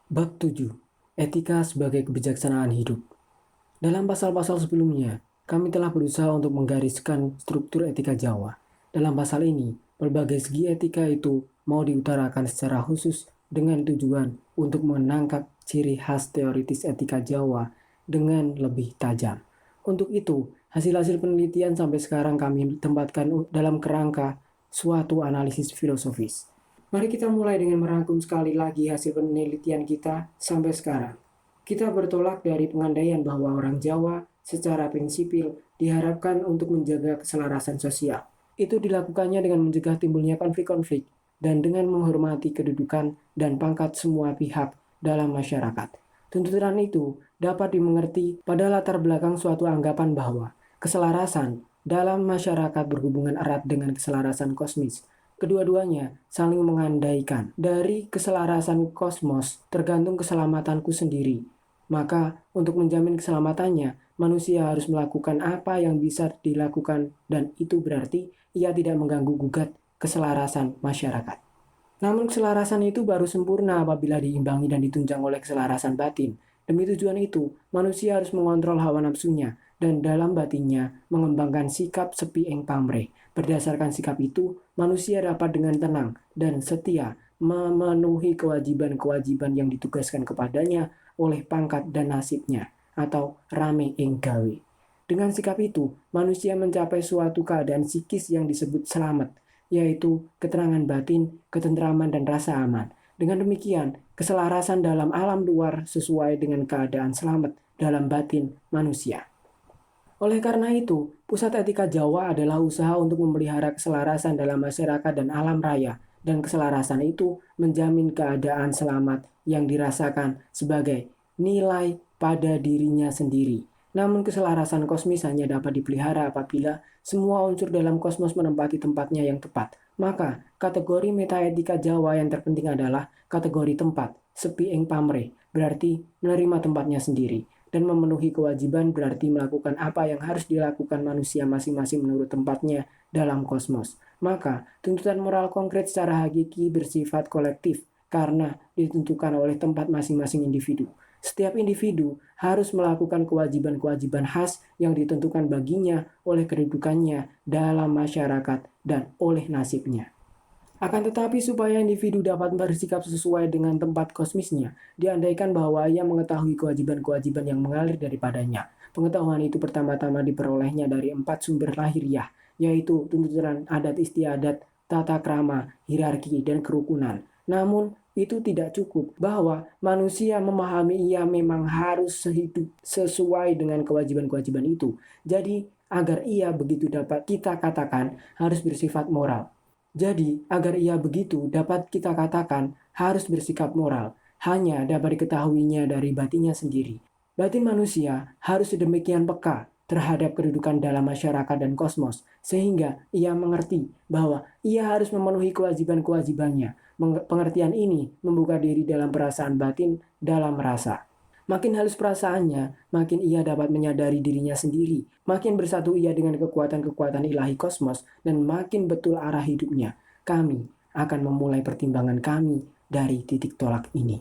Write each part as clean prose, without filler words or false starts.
Bab 7. Etika sebagai kebijaksanaan hidup. Dalam pasal-pasal sebelumnya, kami telah berusaha untuk menggariskan struktur etika Jawa. Dalam pasal ini, berbagai segi etika itu mau diutarakan secara khusus dengan tujuan untuk menangkap ciri khas teoritis etika Jawa dengan lebih tajam. Untuk itu, hasil-hasil penelitian sampai sekarang kami tempatkan dalam kerangka suatu analisis filosofis. Mari kita mulai dengan merangkum sekali lagi hasil penelitian kita sampai sekarang. Kita bertolak dari pengandaian bahwa orang Jawa secara prinsipil diharapkan untuk menjaga keselarasan sosial. Itu dilakukannya dengan mencegah timbulnya konflik-konflik dan dengan menghormati kedudukan dan pangkat semua pihak dalam masyarakat. Tuntutan itu dapat dimengerti pada latar belakang suatu anggapan bahwa keselarasan dalam masyarakat berhubungan erat dengan keselarasan kosmis. Kedua-duanya saling mengandaikan. Dari keselarasan kosmos tergantung keselamatanku sendiri. Maka untuk menjamin keselamatannya, manusia harus melakukan apa yang bisa dilakukan dan itu berarti ia tidak mengganggu-gugat keselarasan masyarakat. Namun keselarasan itu baru sempurna apabila diimbangi dan ditunjang oleh keselarasan batin. Demi tujuan itu, manusia harus mengontrol hawa nafsunya dan dalam batinnya mengembangkan sikap sepi ing pamrih. Berdasarkan sikap itu, manusia dapat dengan tenang dan setia memenuhi kewajiban-kewajiban yang ditugaskan kepadanya oleh pangkat dan nasibnya atau rame ing gawe. Dengan sikap itu, manusia mencapai suatu keadaan psikis yang disebut selamat, yaitu keterangan batin, ketentraman, dan rasa aman. Dengan demikian, keselarasan dalam alam luar sesuai dengan keadaan selamat dalam batin manusia. Oleh karena itu, pusat etika Jawa adalah usaha untuk memelihara keselarasan dalam masyarakat dan alam raya, dan keselarasan itu menjamin keadaan selamat yang dirasakan sebagai nilai pada dirinya sendiri. Namun keselarasan kosmis hanya dapat dipelihara apabila semua unsur dalam kosmos menempati tempatnya yang tepat. Maka, kategori metaetika Jawa yang terpenting adalah kategori tempat, sepi ing pamrih, berarti menerima tempatnya sendiri. Dan memenuhi kewajiban berarti melakukan apa yang harus dilakukan manusia masing-masing menurut tempatnya dalam kosmos. Maka, tuntutan moral konkret secara hakiki bersifat kolektif karena ditentukan oleh tempat masing-masing individu. Setiap individu harus melakukan kewajiban-kewajiban khas yang ditentukan baginya oleh kedudukannya dalam masyarakat dan oleh nasibnya. Akan tetapi supaya individu dapat bersikap sesuai dengan tempat kosmisnya, diandaikan bahwa ia mengetahui kewajiban-kewajiban yang mengalir daripadanya. Pengetahuan itu pertama-tama diperolehnya dari 4 sumber lahiriah, yaitu tuntutan adat istiadat, tata krama, hierarki, dan kerukunan. Namun, itu tidak cukup bahwa manusia memahami ia memang harus hidup sesuai dengan kewajiban-kewajiban itu. Jadi, agar ia begitu dapat kita katakan harus bersifat moral. Jadi, agar ia begitu dapat kita katakan harus bersikap moral, hanya dapat diketahuinya dari batinnya sendiri. Batin manusia harus sedemikian peka terhadap kedudukan dalam masyarakat dan kosmos, sehingga ia mengerti bahwa ia harus memenuhi kewajiban-kewajibannya. Pengertian ini membuka diri dalam perasaan batin dalam rasa. Makin halus perasaannya, makin ia dapat menyadari dirinya sendiri. Makin bersatu ia dengan kekuatan-kekuatan ilahi kosmos, dan makin betul arah hidupnya. Kami akan memulai pertimbangan kami dari titik tolak ini.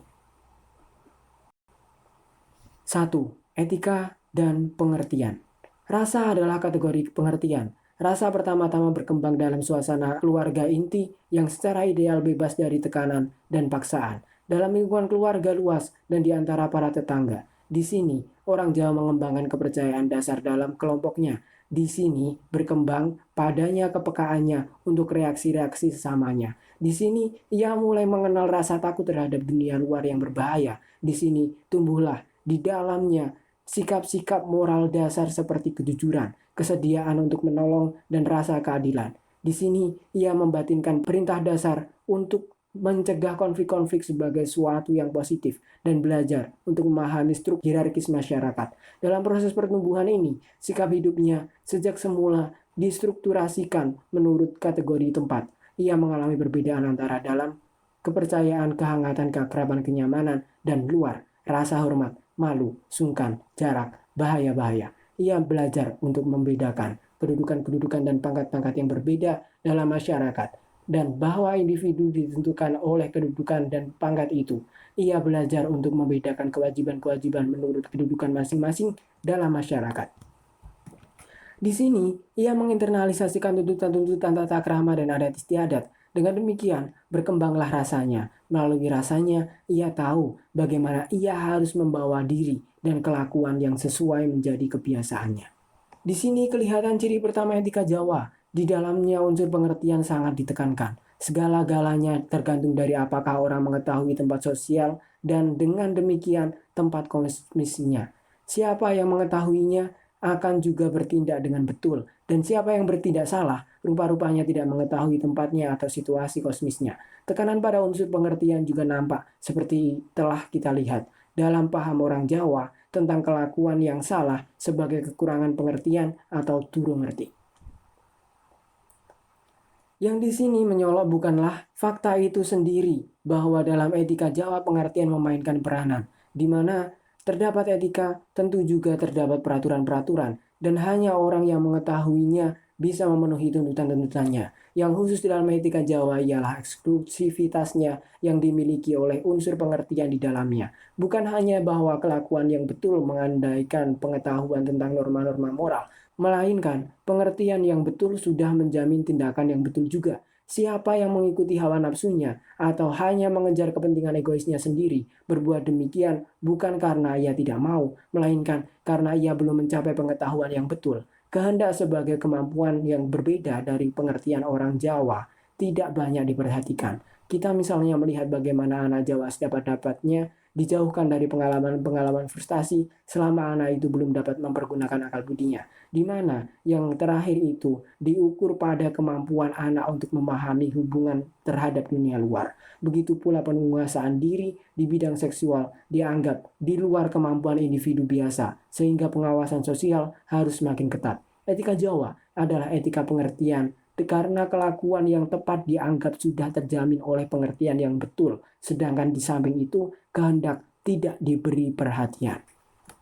1. Etika dan pengertian. Rasa adalah kategori pengertian. Rasa pertama-tama berkembang dalam suasana keluarga inti yang secara ideal bebas dari tekanan dan paksaan. Dalam lingkungan keluarga luas dan di antara para tetangga. Di sini, orang Jawa mengembangkan kepercayaan dasar dalam kelompoknya. Di sini berkembang padanya kepekaannya untuk reaksi-reaksi sesamanya. Di sini, ia mulai mengenal rasa takut terhadap dunia luar yang berbahaya. Di sini, tumbuhlah di dalamnya sikap-sikap moral dasar seperti kejujuran, kesediaan untuk menolong, dan rasa keadilan. Di sini, ia membatinkan perintah dasar untuk mencegah konflik-konflik sebagai suatu yang positif dan belajar untuk memahami struktur hierarkis masyarakat. Dalam proses pertumbuhan ini, sikap hidupnya sejak semula distrukturasikan menurut kategori tempat. Ia mengalami perbedaan antara dalam kepercayaan, kehangatan, keakraban, kenyamanan, dan luar, rasa hormat, malu, sungkan, jarak, bahaya-bahaya. Ia belajar untuk membedakan kedudukan-kedudukan dan pangkat-pangkat yang berbeda dalam masyarakat. dan bahwa individu ditentukan oleh kedudukan dan pangkat itu. Ia belajar untuk membedakan kewajiban-kewajiban menurut kedudukan masing-masing dalam masyarakat. Di sini, ia menginternalisasikan tuntutan-tuntutan tata krama dan adat istiadat. Dengan demikian, berkembanglah rasanya. Melalui rasanya, ia tahu bagaimana ia harus membawa diri dan kelakuan yang sesuai menjadi kebiasaannya. Di sini kelihatan ciri pertama etika Jawa. Di dalamnya unsur pengertian sangat ditekankan. Segala-galanya tergantung dari apakah orang mengetahui tempat sosial dan dengan demikian tempat kosmisnya. Siapa yang mengetahuinya akan juga bertindak dengan betul. Dan siapa yang bertindak salah, rupa-rupanya tidak mengetahui tempatnya atau situasi kosmisnya. Tekanan pada unsur pengertian juga nampak seperti telah kita lihat dalam paham orang Jawa tentang kelakuan yang salah sebagai kekurangan pengertian atau turu ngerti. Yang di sini menyolok bukanlah fakta itu sendiri, bahwa dalam etika Jawa pengertian memainkan peranan, di mana terdapat etika, tentu juga terdapat peraturan-peraturan, dan hanya orang yang mengetahuinya bisa memenuhi tuntutan-tuntutannya. Yang khusus dalam etika Jawa ialah eksklusivitasnya yang dimiliki oleh unsur pengertian di dalamnya. Bukan hanya bahwa kelakuan yang betul mengandaikan pengetahuan tentang norma-norma moral, melainkan pengertian yang betul sudah menjamin tindakan yang betul juga. Siapa yang mengikuti hawa nafsunya atau hanya mengejar kepentingan egoisnya sendiri berbuat demikian bukan karena ia tidak mau, melainkan karena ia belum mencapai pengetahuan yang betul. Kehendak sebagai kemampuan yang berbeda dari pengertian orang Jawa tidak banyak diperhatikan. Kita misalnya melihat bagaimana anak Jawa sedapat-dapatnya dijauhkan dari pengalaman-pengalaman frustasi selama anak itu belum dapat mempergunakan akal budinya, di mana yang terakhir itu diukur pada kemampuan anak untuk memahami hubungan terhadap dunia luar. Begitu pula penguasaan diri di bidang seksual dianggap di luar kemampuan individu biasa, sehingga pengawasan sosial harus semakin ketat. Etika Jawa adalah etika pengertian karena kelakuan yang tepat dianggap sudah terjamin oleh pengertian yang betul, sedangkan di samping itu kehendak tidak diberi perhatian.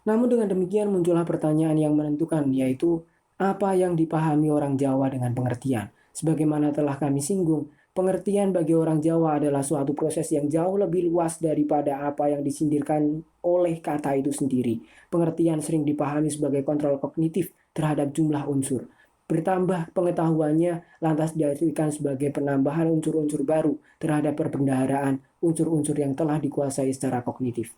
Namun dengan demikian muncullah pertanyaan yang menentukan, yaitu apa yang dipahami orang Jawa dengan pengertian. Sebagaimana telah kami singgung, pengertian bagi orang Jawa adalah suatu proses yang jauh lebih luas daripada apa yang disindirkan oleh kata itu sendiri. Pengertian sering dipahami sebagai kontrol kognitif terhadap jumlah unsur. Bertambah pengetahuannya lantas diartikan sebagai penambahan unsur-unsur baru terhadap perbendaharaan unsur-unsur yang telah dikuasai secara kognitif.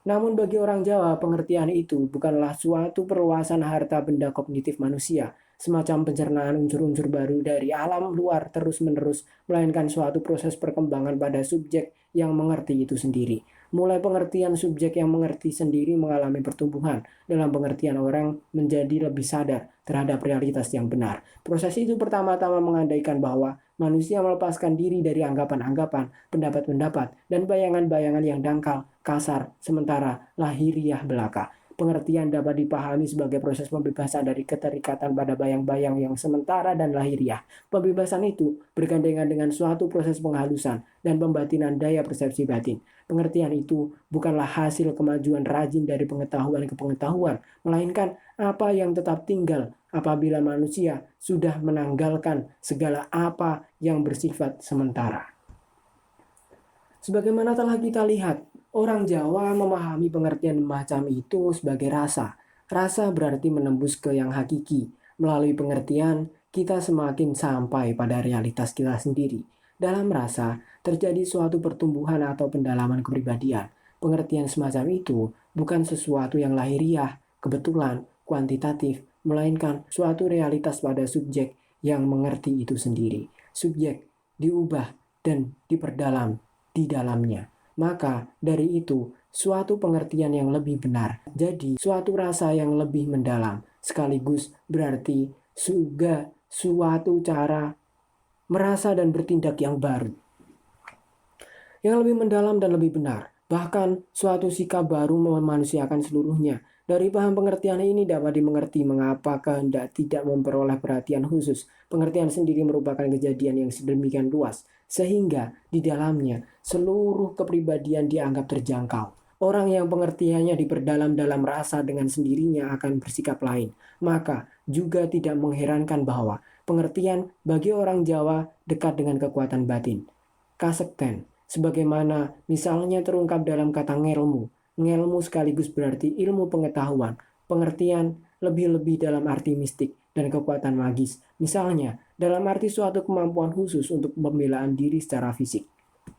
Namun bagi orang Jawa, pengertian itu bukanlah suatu perluasan harta benda kognitif manusia, semacam pencernaan unsur-unsur baru dari alam luar terus-menerus, melainkan suatu proses perkembangan pada subjek yang mengerti itu sendiri. Mulai pengertian subjek yang mengerti sendiri mengalami pertumbuhan dalam pengertian orang menjadi lebih sadar terhadap realitas yang benar. Proses itu pertama-tama mengandaikan bahwa manusia melepaskan diri dari anggapan-anggapan, pendapat-pendapat, dan bayangan-bayangan yang dangkal, kasar, sementara lahiriah belaka. Pengertian dapat dipahami sebagai proses pembebasan dari keterikatan pada bayang-bayang yang sementara dan lahiriah. Pembebasan itu bergandengan dengan suatu proses penghalusan dan pembatinan daya persepsi batin. Pengertian itu bukanlah hasil kemajuan rajin dari pengetahuan ke pengetahuan, melainkan apa yang tetap tinggal apabila manusia sudah menanggalkan segala apa yang bersifat sementara. Sebagaimana telah kita lihat, orang Jawa memahami pengertian macam itu sebagai rasa. Rasa berarti menembus ke yang hakiki. Melalui pengertian, kita semakin sampai pada realitas kita sendiri. Dalam rasa, terjadi suatu pertumbuhan atau pendalaman kepribadian. Pengertian semacam itu bukan sesuatu yang lahiriah, kebetulan, kuantitatif, melainkan suatu realitas pada subjek yang mengerti itu sendiri. Subjek diubah dan diperdalam di dalamnya. Maka dari itu, suatu pengertian yang lebih benar. Jadi, suatu rasa yang lebih mendalam. Sekaligus berarti juga suatu cara merasa dan bertindak yang baru. Yang lebih mendalam dan lebih benar. Bahkan suatu sikap baru memanusiakan seluruhnya. Dari paham pengertian ini dapat dimengerti mengapa kehendak tidak memperoleh perhatian khusus. Pengertian sendiri merupakan kejadian yang sedemikian luas, sehingga di dalamnya seluruh kepribadian dianggap terjangkau. Orang yang pengertiannya diperdalam dalam rasa dengan sendirinya akan bersikap lain. Maka juga tidak mengherankan bahwa Pengertian bagi orang Jawa dekat dengan kekuatan batin. Kasekten, sebagaimana misalnya terungkap dalam kata ngelmu. Ngelmu sekaligus berarti ilmu pengetahuan, pengertian lebih-lebih dalam arti mistik dan kekuatan magis. Misalnya, dalam arti suatu kemampuan khusus untuk pembelaan diri secara fisik.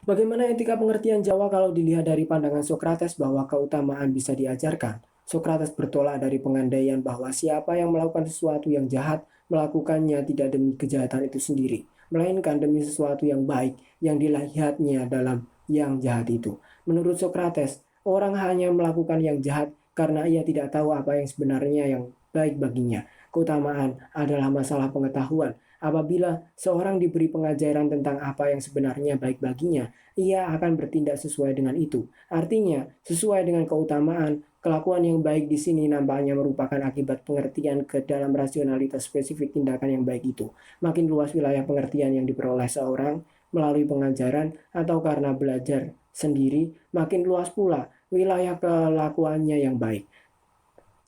Bagaimana etika pengertian Jawa kalau dilihat dari pandangan Sokrates bahwa keutamaan bisa diajarkan? Sokrates bertolak dari pengandaian bahwa siapa yang melakukan sesuatu yang jahat melakukannya tidak demi kejahatan itu sendiri, melainkan demi sesuatu yang baik yang dilihatnya dalam yang jahat itu. Menurut Sokrates, orang hanya melakukan yang jahat karena ia tidak tahu apa yang sebenarnya yang baik baginya. Keutamaan adalah masalah pengetahuan. Apabila seorang diberi pengajaran tentang apa yang sebenarnya baik baginya, ia akan bertindak sesuai dengan itu. Artinya, sesuai dengan keutamaan, kelakuan yang baik di sini nampaknya merupakan akibat pengertian ke dalam rasionalitas spesifik tindakan yang baik itu. Makin luas wilayah pengertian yang diperoleh seorang melalui pengajaran atau karena belajar sendiri, makin luas pula wilayah kelakuannya yang baik.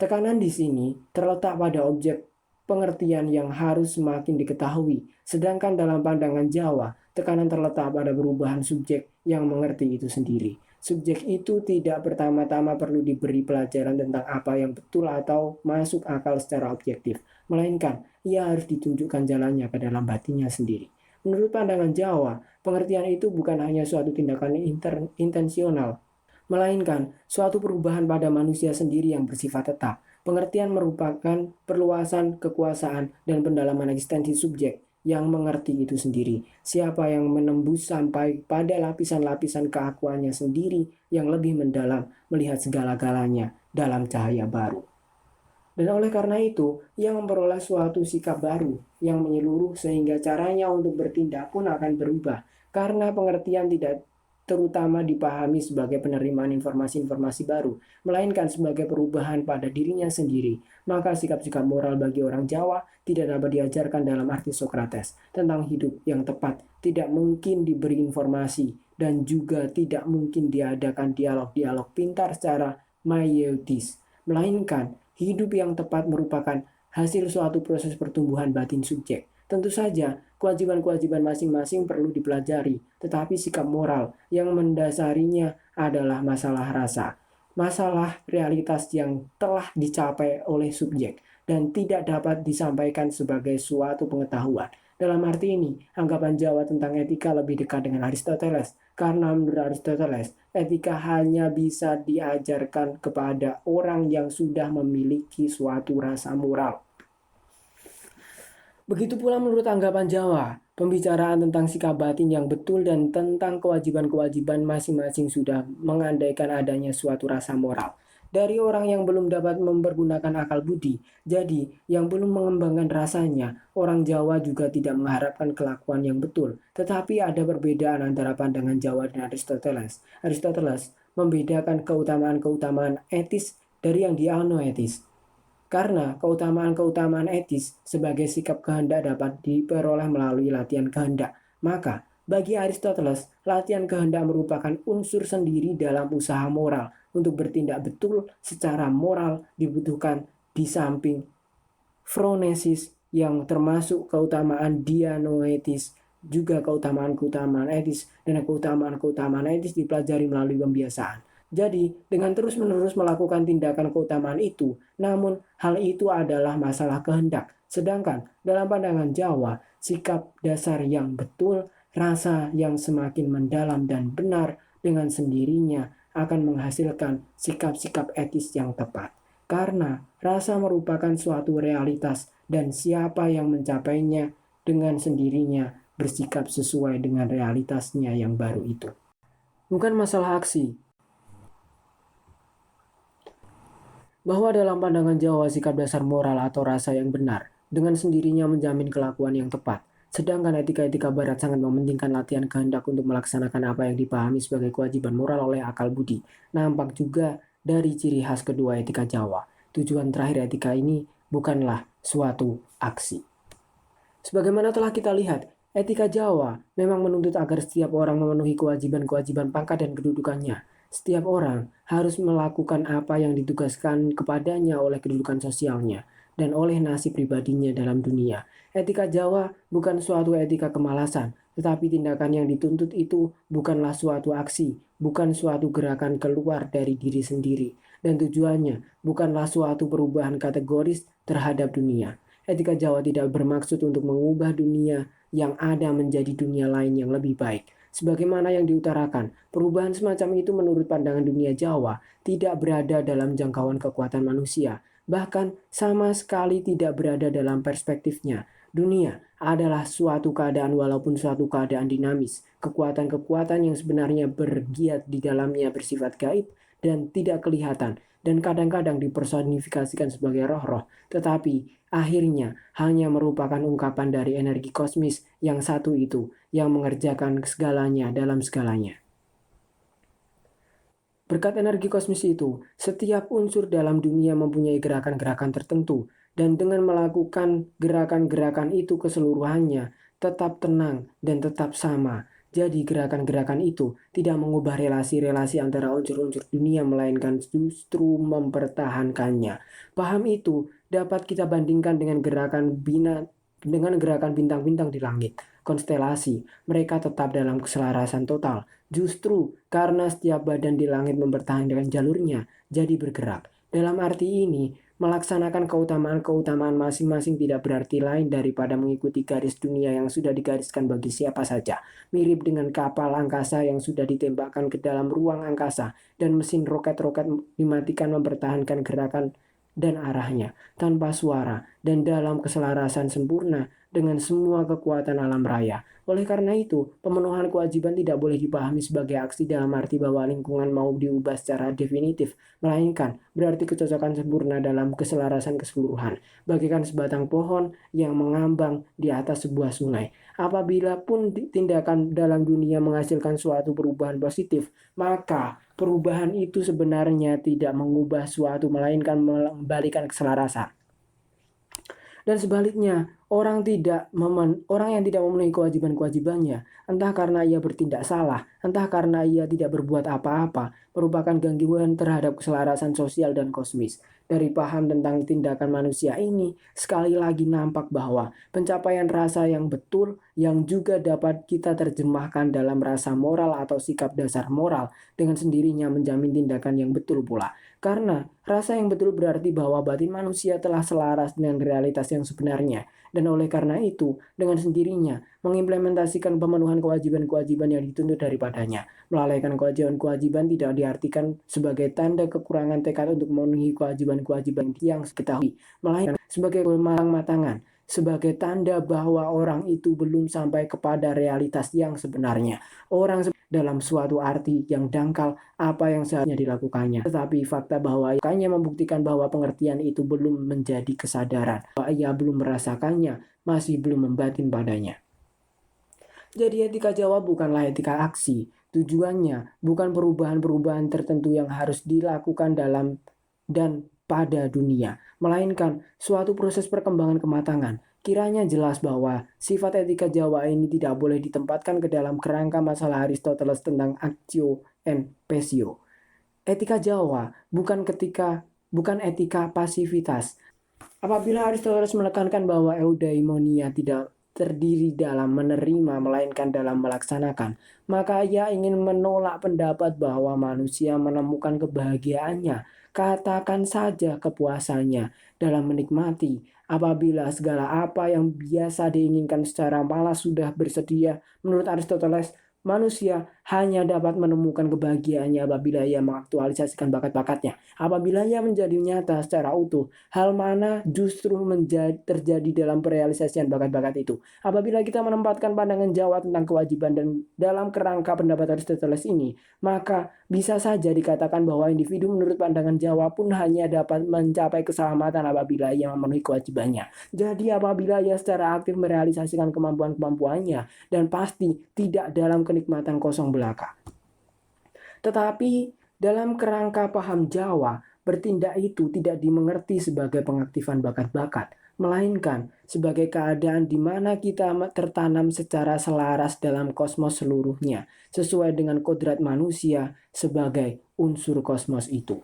Tekanan di sini terletak pada objek pengertian yang harus semakin diketahui, sedangkan dalam pandangan Jawa, tekanan terletak pada perubahan subjek yang mengerti itu sendiri. Subjek itu tidak pertama-tama perlu diberi pelajaran tentang apa yang betul atau masuk akal secara objektif, melainkan ia harus ditunjukkan jalannya ke dalam batinnya sendiri. Menurut pandangan Jawa, pengertian itu bukan hanya suatu tindakan intensional, melainkan suatu perubahan pada manusia sendiri yang bersifat tetap. Pengertian merupakan perluasan kekuasaan dan pendalaman eksistensi subjek yang mengerti itu sendiri. Siapa yang menembus sampai pada lapisan-lapisan keakuannya sendiri yang lebih mendalam, melihat segala-galanya dalam cahaya baru. Dan oleh karena itu, ia memperoleh suatu sikap baru yang menyeluruh sehingga caranya untuk bertindak pun akan berubah. Karena pengertian tidak terutama dipahami sebagai penerimaan informasi-informasi baru, melainkan sebagai perubahan pada dirinya sendiri. Maka sikap-sikap moral bagi orang Jawa tidak dapat diajarkan dalam arti Sokrates. Tentang hidup yang tepat, tidak mungkin diberi informasi dan juga tidak mungkin diadakan dialog-dialog pintar secara maietis. Melainkan, hidup yang tepat merupakan hasil suatu proses pertumbuhan batin subjek. Tentu saja, kewajiban-kewajiban masing-masing perlu dipelajari, tetapi sikap moral yang mendasarinya adalah masalah rasa, masalah realitas yang telah dicapai oleh subjek dan tidak dapat disampaikan sebagai suatu pengetahuan. Dalam arti ini, anggapan Jawa tentang etika lebih dekat dengan Aristoteles, karena menurut Aristoteles, etika hanya bisa diajarkan kepada orang yang sudah memiliki suatu rasa moral. Begitu pula menurut anggapan Jawa, pembicaraan tentang sikap batin yang betul dan tentang kewajiban-kewajiban masing-masing sudah mengandaikan adanya suatu rasa moral dari orang yang belum dapat mempergunakan akal budi. Jadi, yang belum mengembangkan rasanya, orang Jawa juga tidak mengharapkan kelakuan yang betul. Tetapi ada perbedaan antara pandangan Jawa dan Aristoteles. Aristoteles membedakan keutamaan-keutamaan etis dari yang dianoetis. Karena keutamaan-keutamaan etis sebagai sikap kehendak dapat diperoleh melalui latihan kehendak. Maka, bagi Aristoteles, latihan kehendak merupakan unsur sendiri dalam usaha moral. Untuk bertindak betul secara moral dibutuhkan di samping phronesis yang termasuk keutamaan dianoetis, juga keutamaan-keutamaan etis, dan keutamaan-keutamaan etis dipelajari melalui pembiasaan. Jadi, dengan terus-menerus melakukan tindakan keutamaan itu, namun hal itu adalah masalah kehendak. Sedangkan dalam pandangan Jawa, sikap dasar yang betul, rasa yang semakin mendalam dan benar dengan sendirinya akan menghasilkan sikap-sikap etis yang tepat. Karena rasa merupakan suatu realitas dan siapa yang mencapainya dengan sendirinya bersikap sesuai dengan realitasnya yang baru itu. Bukan masalah aksi, bahwa dalam pandangan Jawa sikap dasar moral atau rasa yang benar dengan sendirinya menjamin kelakuan yang tepat. Sedangkan etika-etika barat sangat mementingkan latihan kehendak untuk melaksanakan apa yang dipahami sebagai kewajiban moral oleh akal budi. Nampak juga dari ciri khas kedua etika Jawa. Tujuan terakhir etika ini bukanlah suatu aksi. Sebagaimana telah kita lihat, etika Jawa memang menuntut agar setiap orang memenuhi kewajiban-kewajiban pangkat dan kedudukannya. Setiap orang harus melakukan apa yang ditugaskan kepadanya oleh kedudukan sosialnya. dan oleh nasib pribadinya dalam dunia. Etika Jawa bukan suatu etika kemalasan, tetapi tindakan yang dituntut itu bukanlah suatu aksi, bukan suatu gerakan keluar dari diri sendiri, dan tujuannya bukanlah suatu perubahan kategoris terhadap dunia. Etika Jawa tidak bermaksud untuk mengubah dunia yang ada menjadi dunia lain yang lebih baik. Sebagaimana yang diutarakan, perubahan semacam itu menurut pandangan dunia Jawa tidak berada dalam jangkauan kekuatan manusia, bahkan sama sekali tidak berada dalam perspektifnya. Dunia adalah suatu keadaan walaupun suatu keadaan dinamis. Kekuatan-kekuatan yang sebenarnya bergiat di dalamnya bersifat gaib dan tidak kelihatan dan kadang-kadang dipersonifikasikan sebagai roh-roh, tetapi akhirnya hanya merupakan ungkapan dari energi kosmis yang satu itu yang mengerjakan segalanya dalam segalanya. Berkat energi kosmis itu, setiap unsur dalam dunia mempunyai gerakan-gerakan tertentu, dan dengan melakukan gerakan-gerakan itu keseluruhannya, tetap tenang dan tetap sama. Jadi gerakan-gerakan itu tidak mengubah relasi-relasi antara unsur-unsur dunia, melainkan justru mempertahankannya. Paham itu dapat kita bandingkan dengan gerakan bintang-bintang di langit, konstelasi. Mereka tetap dalam keselarasan total. Justru karena setiap badan di langit mempertahankan jalurnya, jadi bergerak. Dalam arti ini, melaksanakan keutamaan-keutamaan masing-masing tidak berarti lain daripada mengikuti garis dunia yang sudah digariskan bagi siapa saja. Mirip dengan kapal angkasa yang sudah ditembakkan ke dalam ruang angkasa dan mesin roket-roket dimatikan mempertahankan gerakan dan arahnya tanpa suara dan dalam keselarasan sempurna dengan semua kekuatan alam raya. Oleh karena itu, pemenuhan kewajiban tidak boleh dipahami sebagai aksi dalam arti bahwa lingkungan mau diubah secara definitif, melainkan berarti kecocokan sempurna dalam keselarasan keseluruhan, bagaikan sebatang pohon yang mengambang di atas sebuah sungai. Apabila pun tindakan dalam dunia menghasilkan suatu perubahan positif, maka perubahan itu sebenarnya tidak mengubah suatu, melainkan mengembalikan keselarasan. Dan sebaliknya, orang yang tidak memenuhi kewajiban-kewajibannya, entah karena ia bertindak salah, entah karena ia tidak berbuat apa-apa, merupakan gangguan terhadap keselarasan sosial dan kosmis. Dari paham tentang tindakan manusia ini, sekali lagi nampak bahwa pencapaian rasa yang betul yang juga dapat kita terjemahkan dalam rasa moral atau sikap dasar moral dengan sendirinya menjamin tindakan yang betul pula. Karena rasa yang betul berarti bahwa batin manusia telah selaras dengan realitas yang sebenarnya. Dan oleh karena itu, dengan sendirinya mengimplementasikan pemenuhan kewajiban-kewajiban yang dituntut daripadanya. Melalaikan kewajiban-kewajiban tidak diartikan sebagai tanda kekurangan tekad untuk memenuhi kewajiban-kewajiban yang diketahui, melainkan sebagai kematangan, sebagai tanda bahwa orang itu belum sampai kepada realitas yang sebenarnya. Orang dalam suatu arti yang dangkal apa yang seharusnya dilakukannya. Tetapi fakta bahwa hanya membuktikan bahwa pengertian itu belum menjadi kesadaran, bahwa ia belum merasakannya, masih belum membatin padanya. Jadi etika Jawa bukanlah etika aksi. Tujuannya bukan perubahan-perubahan tertentu yang harus dilakukan dalam dan pada dunia, melainkan suatu proses perkembangan kematangan. Kiranya jelas bahwa sifat etika Jawa ini tidak boleh ditempatkan ke dalam kerangka masalah Aristoteles tentang actio and passio. Etika Jawa bukan etika pasivitas. Apabila Aristoteles menekankan bahwa eudaimonia tidak terdiri dalam menerima melainkan dalam melaksanakan, maka ia ingin menolak pendapat bahwa manusia menemukan kebahagiaannya, katakan saja kepuasannya, dalam menikmati. Apabila segala apa yang biasa diinginkan secara malas sudah bersedia, menurut Aristoteles, manusia hanya dapat menemukan kebahagiaannya apabila ia mengaktualisasikan bakat-bakatnya. Apabila ia menjadi nyata secara utuh, hal mana justru terjadi dalam perealisasian bakat-bakat itu. Apabila kita menempatkan pandangan Jawa tentang kewajiban dan dalam kerangka pendapat Aristoteles ini, maka bisa saja dikatakan bahwa individu menurut pandangan Jawa pun hanya dapat mencapai keselamatan apabila ia memenuhi kewajibannya. Jadi apabila ia secara aktif merealisasikan kemampuan-kemampuannya dan pasti tidak dalam kenikmatan kosong belaka. Tetapi dalam kerangka paham Jawa, bertindak itu tidak dimengerti sebagai pengaktifan bakat-bakat, melainkan sebagai keadaan di mana kita tertanam secara selaras dalam kosmos seluruhnya, sesuai dengan kodrat manusia sebagai unsur kosmos itu.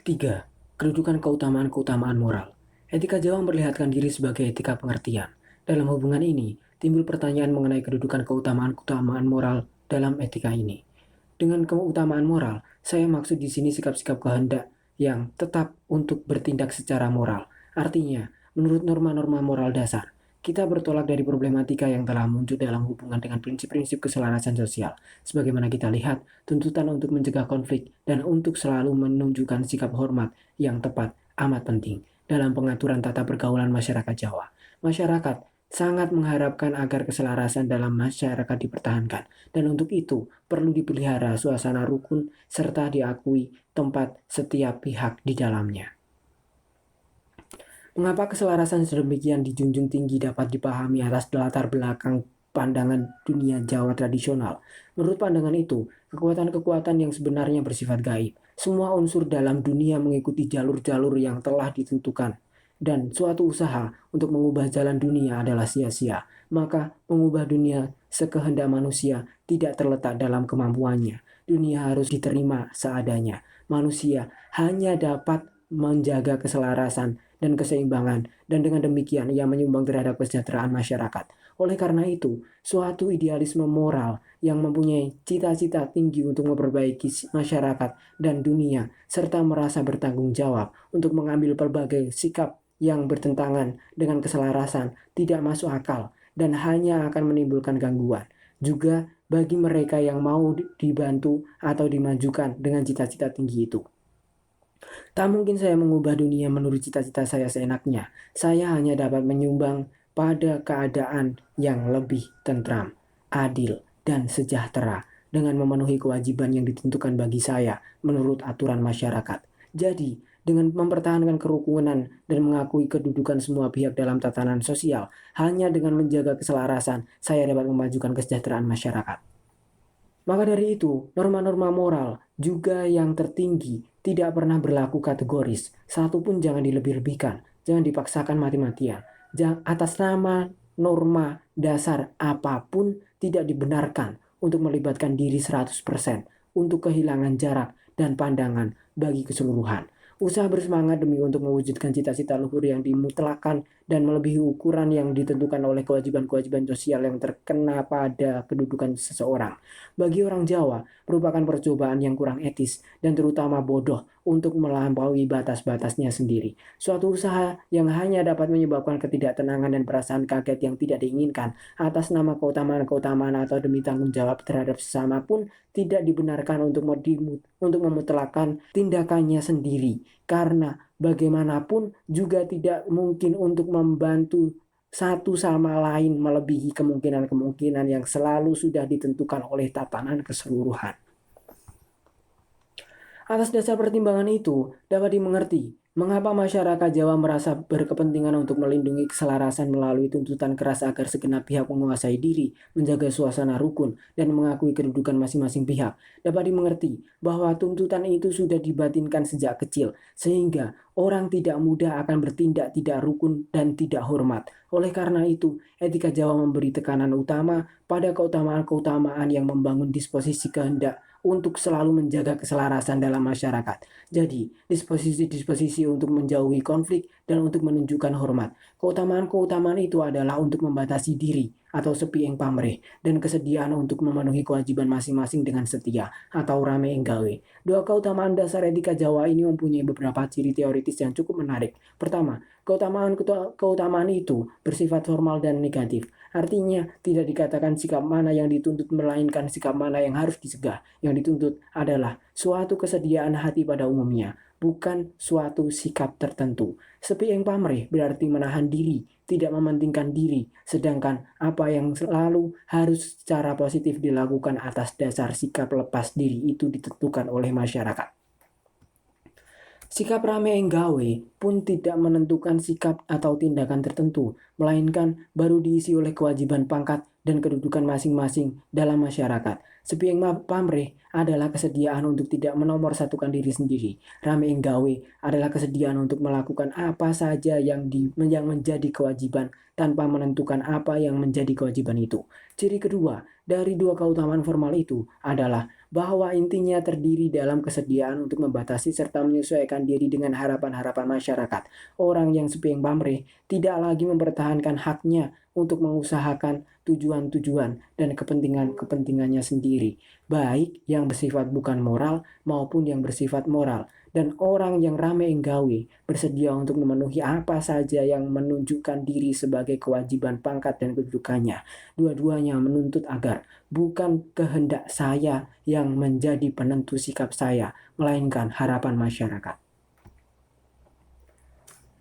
3. kedudukan keutamaan-keutamaan moral. Etika Jawa memperlihatkan diri sebagai etika pengertian. Dalam hubungan ini, timbul pertanyaan mengenai kedudukan keutamaan-keutamaan moral dalam etika ini. Dengan keutamaan moral, saya maksud di sini sikap-sikap kehendak yang tetap untuk bertindak secara moral. Artinya, menurut norma-norma moral dasar, kita bertolak dari problematika yang telah muncul dalam hubungan dengan prinsip-prinsip keselarasan sosial. Sebagaimana kita lihat, tuntutan untuk mencegah konflik dan untuk selalu menunjukkan sikap hormat yang tepat amat penting dalam pengaturan tata pergaulan masyarakat Jawa. Masyarakat sangat mengharapkan agar keselarasan dalam masyarakat dipertahankan, dan untuk itu perlu dipelihara suasana rukun serta diakui tempat setiap pihak di dalamnya. Mengapa keselarasan sedemikian dijunjung tinggi dapat dipahami atas latar belakang pandangan dunia Jawa tradisional. Menurut pandangan itu, kekuatan-kekuatan yang sebenarnya bersifat gaib. Semua unsur dalam dunia mengikuti jalur-jalur yang telah ditentukan. Dan suatu usaha untuk mengubah jalan dunia adalah sia-sia. Maka mengubah dunia sekehendak manusia tidak terletak dalam kemampuannya. Dunia harus diterima seadanya. Manusia hanya dapat menjaga keselarasan dan keseimbangan, dan dengan demikian ia menyumbang terhadap kesejahteraan masyarakat. Oleh karena itu, suatu idealisme moral yang mempunyai cita-cita tinggi untuk memperbaiki masyarakat dan dunia, serta merasa bertanggung jawab untuk mengambil berbagai sikap yang bertentangan dengan keselarasan tidak masuk akal dan hanya akan menimbulkan gangguan. Juga bagi mereka yang mau dibantu atau dimajukan dengan cita-cita tinggi itu. Tak mungkin saya mengubah dunia menurut cita-cita saya seenaknya. Saya hanya dapat menyumbang pada keadaan yang lebih tentram, adil, dan sejahtera dengan memenuhi kewajiban yang ditentukan bagi saya menurut aturan masyarakat. Jadi, dengan mempertahankan kerukunan dan mengakui kedudukan semua pihak dalam tatanan sosial, hanya dengan menjaga keselarasan, saya dapat memajukan kesejahteraan masyarakat. Maka dari itu, norma-norma moral juga yang tertinggi tidak pernah berlaku kategoris. Satu pun jangan dilebih-lebihkan, jangan dipaksakan mati-matian. Atas nama norma dasar apapun tidak dibenarkan untuk melibatkan diri 100% untuk kehilangan jarak dan pandangan bagi keseluruhan. Usaha bersemangat demi untuk mewujudkan cita-cita luhur yang dimutlakan dan melebihi ukuran yang ditentukan oleh kewajiban-kewajiban sosial yang terkena pada kedudukan seseorang. Bagi orang Jawa, merupakan percobaan yang kurang etis dan terutama bodoh untuk melampaui batas-batasnya sendiri. Suatu usaha yang hanya dapat menyebabkan ketidaktenangan dan perasaan kaget yang tidak diinginkan atas nama keutamaan-keutamaan atau demi tanggung jawab terhadap sesama pun tidak dibenarkan untuk memutlakan tindakannya sendiri. Karena bagaimanapun juga tidak mungkin untuk membantu satu sama lain melebihi kemungkinan-kemungkinan yang selalu sudah ditentukan oleh tatanan keseluruhan. Atas dasar pertimbangan itu, dapat dimengerti mengapa masyarakat Jawa merasa berkepentingan untuk melindungi keselarasan melalui tuntutan keras agar segenap pihak menguasai diri, menjaga suasana rukun, dan mengakui kedudukan masing-masing pihak. Dapat dimengerti bahwa tuntutan itu sudah dibatinkan sejak kecil, sehingga orang tidak mudah akan bertindak tidak rukun dan tidak hormat. Oleh karena itu, etika Jawa memberi tekanan utama pada keutamaan-keutamaan yang membangun disposisi kehendak untuk selalu menjaga keselarasan dalam masyarakat. Jadi, disposisi-disposisi untuk menjauhi konflik dan untuk menunjukkan hormat. Keutamaan-keutamaan itu adalah untuk membatasi diri atau sepieng pamrih dan kesediaan untuk memenuhi kewajiban masing-masing dengan setia atau rame enggawe. Dua keutamaan dasar etika Jawa ini mempunyai beberapa ciri teoritis yang cukup menarik. Pertama, keutamaan itu bersifat formal dan negatif. Artinya, tidak dikatakan sikap mana yang dituntut melainkan sikap mana yang harus dicegah. Yang dituntut adalah suatu kesediaan hati pada umumnya, bukan suatu sikap tertentu. Sepieng pamrih berarti menahan diri, tidak mementingkan diri, sedangkan apa yang selalu harus secara positif dilakukan atas dasar sikap lepas diri itu ditentukan oleh masyarakat. Sikap rame enggawe pun tidak menentukan sikap atau tindakan tertentu, melainkan baru diisi oleh kewajiban pangkat dan kedudukan masing-masing dalam masyarakat. Sepieng pamrih adalah kesediaan untuk tidak menomorsatukan diri sendiri. Rame enggawe adalah kesediaan untuk melakukan apa saja yang menjadi kewajiban tanpa menentukan apa yang menjadi kewajiban itu. Ciri kedua dari dua keutamaan formal itu adalah bahwa intinya terdiri dalam kesediaan untuk membatasi serta menyesuaikan diri dengan harapan-harapan masyarakat. Orang yang sepihak pamrih tidak lagi mempertahankan haknya untuk mengusahakan tujuan-tujuan dan kepentingan-kepentingannya sendiri, baik yang bersifat bukan moral maupun yang bersifat moral. Dan orang yang rame enggawe bersedia untuk memenuhi apa saja yang menunjukkan diri sebagai kewajiban pangkat dan kedudukannya. Dua-duanya menuntut agar bukan kehendak saya yang menjadi penentu sikap saya, melainkan harapan masyarakat.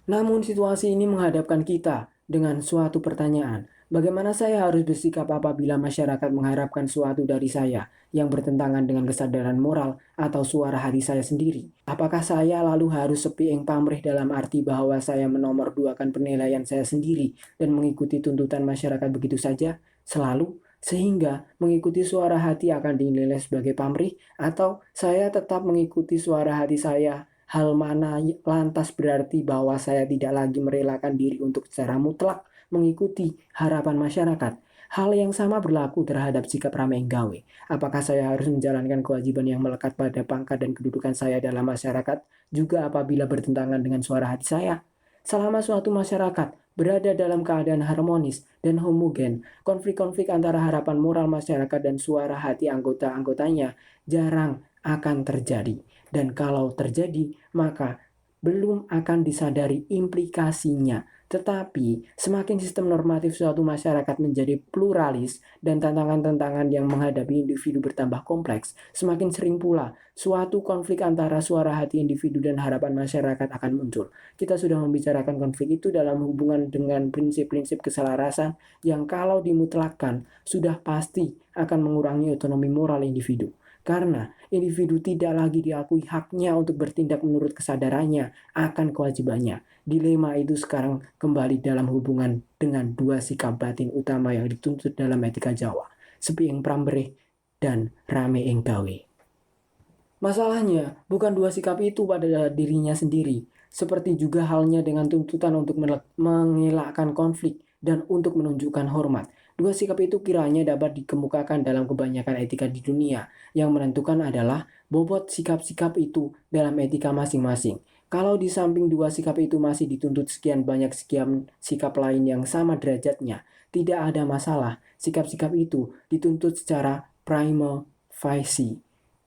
Namun situasi ini menghadapkan kita dengan suatu pertanyaan. Bagaimana saya harus bersikap apabila masyarakat mengharapkan suatu dari saya yang bertentangan dengan kesadaran moral atau suara hati saya sendiri? Apakah saya lalu harus sepieng pamrih dalam arti bahwa saya menomorduakan penilaian saya sendiri dan mengikuti tuntutan masyarakat begitu saja selalu? Sehingga mengikuti suara hati akan dinilai sebagai pamrih, atau saya tetap mengikuti suara hati saya. Hal mana lantas berarti bahwa saya tidak lagi merelakan diri untuk secara mutlak mengikuti harapan masyarakat. Hal yang sama berlaku terhadap sikap rame enggawe. Apakah saya harus menjalankan kewajiban yang melekat pada pangkat dan kedudukan saya dalam masyarakat juga apabila bertentangan dengan suara hati saya? Selama suatu masyarakat berada dalam keadaan harmonis dan homogen, konflik-konflik antara harapan moral masyarakat dan suara hati anggota-anggotanya jarang akan terjadi. Dan kalau terjadi, maka belum akan disadari implikasinya. Tetapi semakin sistem normatif suatu masyarakat menjadi pluralis dan tantangan-tantangan yang menghadapi individu bertambah kompleks, semakin sering pula suatu konflik antara suara hati individu dan harapan masyarakat akan muncul. Kita sudah membicarakan konflik itu dalam hubungan dengan prinsip-prinsip keselarasan yang kalau dimutlakkan sudah pasti akan mengurangi otonomi moral individu. Karena individu tidak lagi diakui haknya untuk bertindak menurut kesadarannya akan kewajibannya. Dilema itu sekarang kembali dalam hubungan dengan dua sikap batin utama yang dituntut dalam etika Jawa, sepieng pamrih dan rame enggawe. Masalahnya bukan dua sikap itu pada dirinya sendiri, seperti juga halnya dengan tuntutan untuk mengelakkan konflik dan untuk menunjukkan hormat. Dua sikap itu kiranya dapat dikemukakan dalam kebanyakan etika di dunia. Yang menentukan adalah bobot sikap-sikap itu dalam etika masing-masing. Kalau di samping dua sikap itu masih dituntut sekian banyak sikap lain yang sama derajatnya, tidak ada masalah. Sikap-sikap itu dituntut secara prima facie.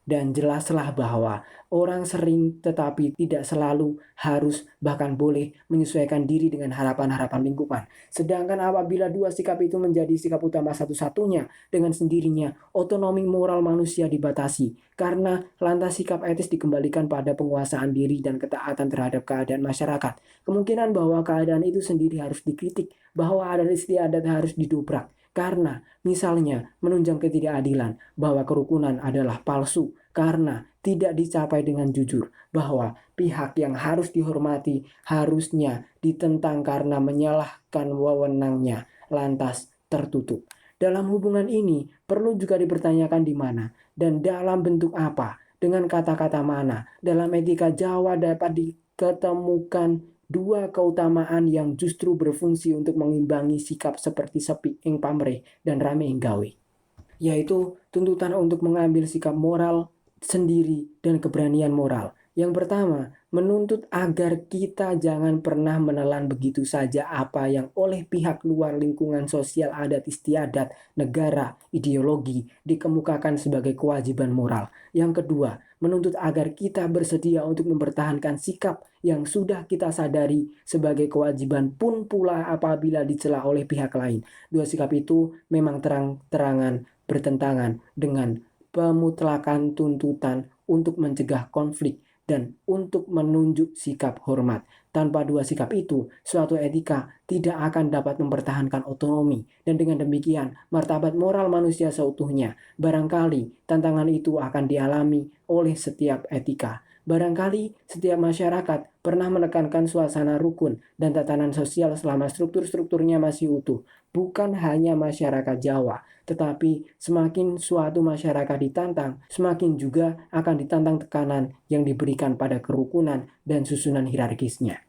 Dan jelaslah bahwa orang sering tetapi tidak selalu harus bahkan boleh menyesuaikan diri dengan harapan-harapan lingkungan. Sedangkan apabila dua sikap itu menjadi sikap utama satu-satunya, dengan sendirinya otonomi moral manusia dibatasi. Karena lantas sikap etis dikembalikan pada penguasaan diri dan ketaatan terhadap keadaan masyarakat. Kemungkinan bahwa keadaan itu sendiri harus dikritik, bahwa adat istiadat harus didobrak. Karena misalnya menunjang ketidakadilan bahwa kerukunan adalah palsu karena tidak dicapai dengan jujur, bahwa pihak yang harus dihormati harusnya ditentang karena menyalahkan wewenangnya lantas tertutup. Dalam hubungan ini perlu juga dipertanyakan di mana dan dalam bentuk apa, dengan kata-kata mana dalam etika Jawa dapat diketemukan dua keutamaan yang justru berfungsi untuk mengimbangi sikap seperti sepieng pamrih dan rame enggawe, yaitu tuntutan untuk mengambil sikap moral sendiri dan keberanian moral. Yang pertama, menuntut agar kita jangan pernah menelan begitu saja apa yang oleh pihak luar lingkungan sosial adat istiadat, negara, ideologi dikemukakan sebagai kewajiban moral. Yang kedua, menuntut agar kita bersedia untuk mempertahankan sikap yang sudah kita sadari sebagai kewajiban pun pula apabila dicela oleh pihak lain. Dua sikap itu memang terang-terangan bertentangan dengan pemutlakan tuntutan untuk mencegah konflik dan untuk menunjuk sikap hormat. Tanpa dua sikap itu, suatu etika tidak akan dapat mempertahankan otonomi, dan dengan demikian martabat moral manusia seutuhnya. Barangkali tantangan itu akan dialami oleh setiap etika. Barangkali setiap masyarakat pernah menekankan suasana rukun dan tatanan sosial selama struktur-strukturnya masih utuh. Bukan hanya masyarakat Jawa, tetapi semakin suatu masyarakat ditantang, semakin juga akan ditantang tekanan yang diberikan pada kerukunan dan susunan hierarkisnya.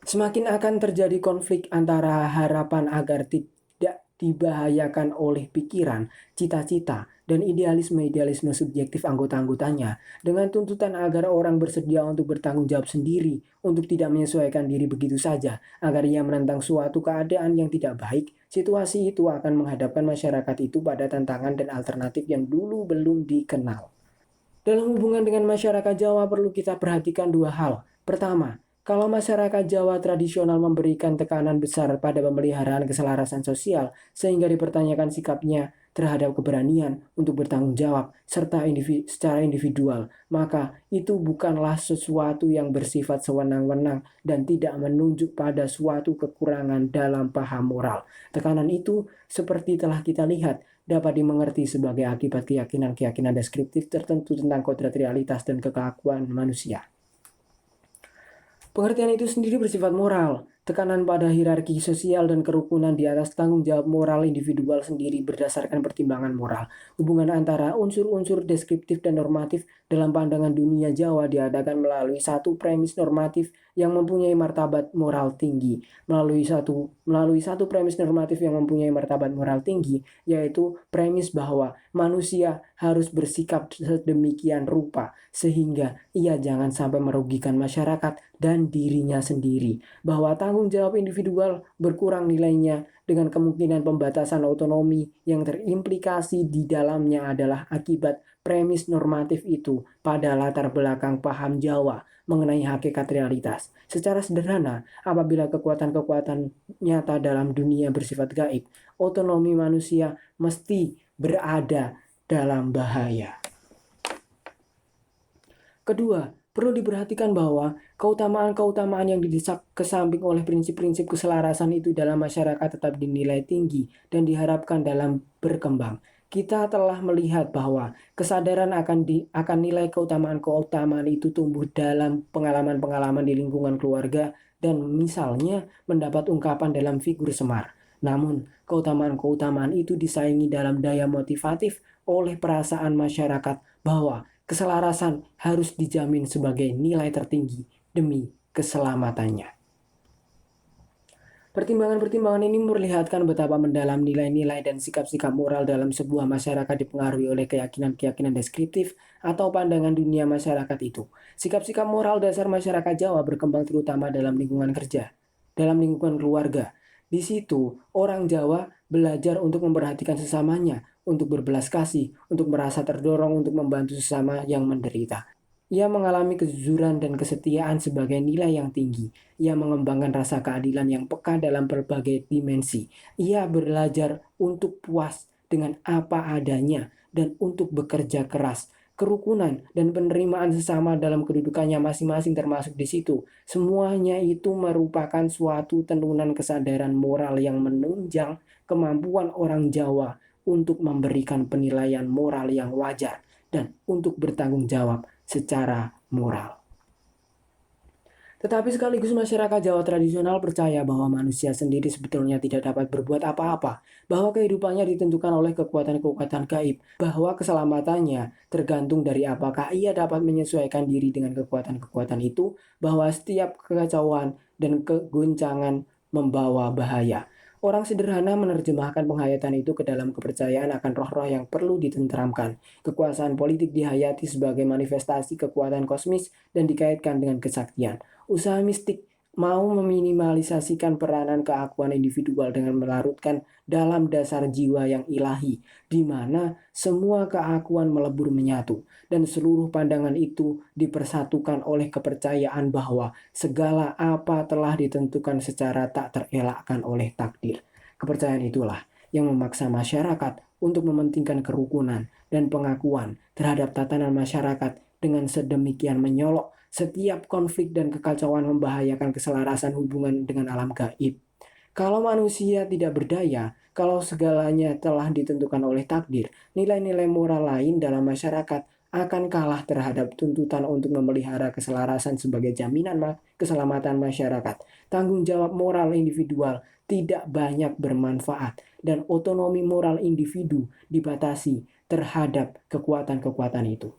Semakin akan terjadi konflik antara harapan agar tidak dibahayakan oleh pikiran, cita-cita, dan idealisme-idealisme subjektif anggota-anggotanya dengan tuntutan agar orang bersedia untuk bertanggung jawab sendiri, untuk tidak menyesuaikan diri begitu saja, agar ia menentang suatu keadaan yang tidak baik. Situasi itu akan menghadapkan masyarakat itu pada tantangan dan alternatif yang dulu belum dikenal. Dalam hubungan dengan masyarakat Jawa perlu kita perhatikan dua hal. Pertama, kalau masyarakat Jawa tradisional memberikan tekanan besar pada pemeliharaan keselarasan sosial sehingga dipertanyakan sikapnya terhadap keberanian untuk bertanggung jawab serta secara individual, maka itu bukanlah sesuatu yang bersifat sewenang-wenang dan tidak menunjuk pada suatu kekurangan dalam paham moral. Tekanan itu, seperti telah kita lihat, dapat dimengerti sebagai akibat keyakinan-keyakinan deskriptif tertentu tentang kodrat realitas dan kekakuan manusia. Pengertian itu sendiri bersifat moral. Tekanan pada hierarki sosial dan kerukunan di atas tanggung jawab moral individual sendiri berdasarkan pertimbangan moral. Hubungan antara unsur-unsur deskriptif dan normatif dalam pandangan dunia Jawa diadakan melalui satu premis normatif yang mempunyai martabat moral tinggi. Melalui satu premis normatif yang mempunyai martabat moral tinggi, yaitu premis bahwa manusia harus bersikap sedemikian rupa sehingga ia jangan sampai merugikan masyarakat dan dirinya sendiri, bahwa tanggung jawab individual berkurang nilainya dengan kemungkinan pembatasan otonomi yang terimplikasi di dalamnya adalah akibat premis normatif itu pada latar belakang paham Jawa mengenai hakikat realitas. Secara sederhana, apabila kekuatan-kekuatan nyata dalam dunia bersifat gaib, otonomi manusia mesti berada dalam bahaya. Kedua, perlu diperhatikan bahwa keutamaan-keutamaan yang didesak kesamping oleh prinsip-prinsip keselarasan itu dalam masyarakat tetap dinilai tinggi dan diharapkan dalam berkembang. Kita telah melihat bahwa kesadaran akan nilai keutamaan-keutamaan itu tumbuh dalam pengalaman-pengalaman di lingkungan keluarga dan misalnya mendapat ungkapan dalam figur Semar. Namun, keutamaan-keutamaan itu disaingi dalam daya motivatif oleh perasaan masyarakat bahwa keselarasan harus dijamin sebagai nilai tertinggi demi keselamatannya. Pertimbangan-pertimbangan ini memperlihatkan betapa mendalam nilai-nilai dan sikap-sikap moral dalam sebuah masyarakat dipengaruhi oleh keyakinan-keyakinan deskriptif atau pandangan dunia masyarakat itu. Sikap-sikap moral dasar masyarakat Jawa berkembang terutama dalam lingkungan kerja, dalam lingkungan keluarga. Di situ, orang Jawa belajar untuk memperhatikan sesamanya, untuk berbelas kasih, untuk merasa terdorong untuk membantu sesama yang menderita. Ia mengalami kejujuran dan kesetiaan sebagai nilai yang tinggi. Ia mengembangkan rasa keadilan yang peka dalam berbagai dimensi. Ia belajar untuk puas dengan apa adanya dan untuk bekerja keras. Kerukunan dan penerimaan sesama dalam kedudukannya masing-masing termasuk di situ. Semuanya itu merupakan suatu tenunan kesadaran moral yang menunjang kemampuan orang Jawa untuk memberikan penilaian moral yang wajar dan untuk bertanggung jawab secara moral. Tetapi sekaligus masyarakat Jawa tradisional percaya bahwa manusia sendiri sebetulnya tidak dapat berbuat apa-apa, bahwa kehidupannya ditentukan oleh kekuatan-kekuatan gaib, bahwa keselamatannya tergantung dari apakah ia dapat menyesuaikan diri dengan kekuatan-kekuatan itu, bahwa setiap kekacauan dan kegoncangan membawa bahaya. Orang sederhana menerjemahkan penghayatan itu ke dalam kepercayaan akan roh-roh yang perlu ditenteramkan. Kekuasaan politik dihayati sebagai manifestasi kekuatan kosmis dan dikaitkan dengan kesaktian. Usaha mistik mau meminimalisasikan peranan keakuan individual dengan melarutkan dalam dasar jiwa yang ilahi, di mana semua keakuan melebur menyatu, dan seluruh pandangan itu dipersatukan oleh kepercayaan bahwa segala apa telah ditentukan secara tak terelakkan oleh takdir. Kepercayaan itulah yang memaksa masyarakat untuk mementingkan kerukunan dan pengakuan terhadap tatanan masyarakat dengan sedemikian menyolok setiap konflik dan kekacauan membahayakan keselarasan hubungan dengan alam gaib. Kalau manusia tidak berdaya, kalau segalanya telah ditentukan oleh takdir, nilai-nilai moral lain dalam masyarakat akan kalah terhadap tuntutan untuk memelihara keselarasan sebagai jaminan keselamatan masyarakat. Tanggung jawab moral individual tidak banyak bermanfaat dan otonomi moral individu dibatasi terhadap kekuatan-kekuatan itu.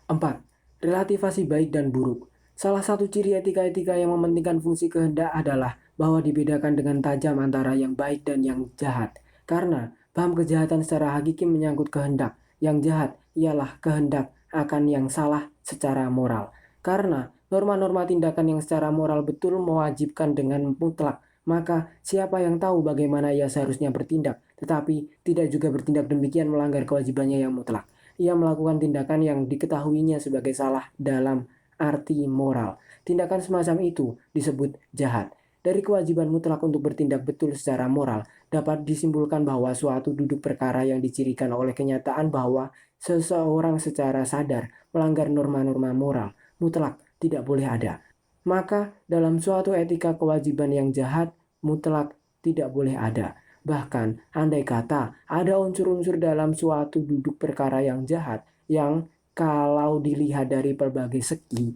4. Relativasi baik dan buruk. Salah satu ciri etika-etika yang mementingkan fungsi kehendak adalah bahwa dibedakan dengan tajam antara yang baik dan yang jahat. Karena Paham kejahatan secara hakiki menyangkut kehendak. Yang jahat ialah kehendak akan yang salah secara moral. Karena norma-norma tindakan yang secara moral betul mewajibkan dengan mutlak, maka siapa yang tahu bagaimana ia seharusnya bertindak, tetapi tidak juga bertindak demikian melanggar kewajibannya yang mutlak. Ia melakukan tindakan yang diketahuinya sebagai salah dalam arti moral. Tindakan semacam itu disebut jahat. Dari kewajiban mutlak untuk bertindak betul secara moral, dapat disimpulkan bahwa suatu duduk perkara yang dicirikan oleh kenyataan bahwa seseorang secara sadar melanggar norma-norma moral mutlak tidak boleh ada. Maka dalam suatu etika kewajiban yang jahat mutlak tidak boleh ada. Bahkan andai kata ada unsur-unsur dalam suatu duduk perkara yang jahat yang kalau dilihat dari berbagai segi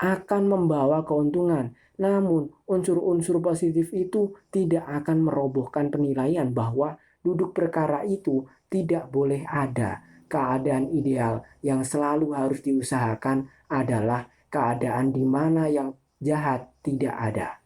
akan membawa keuntungan. Namun, unsur-unsur positif itu tidak akan merobohkan penilaian bahwa duduk perkara itu tidak boleh ada. Keadaan ideal yang selalu harus diusahakan adalah keadaan di mana yang jahat tidak ada.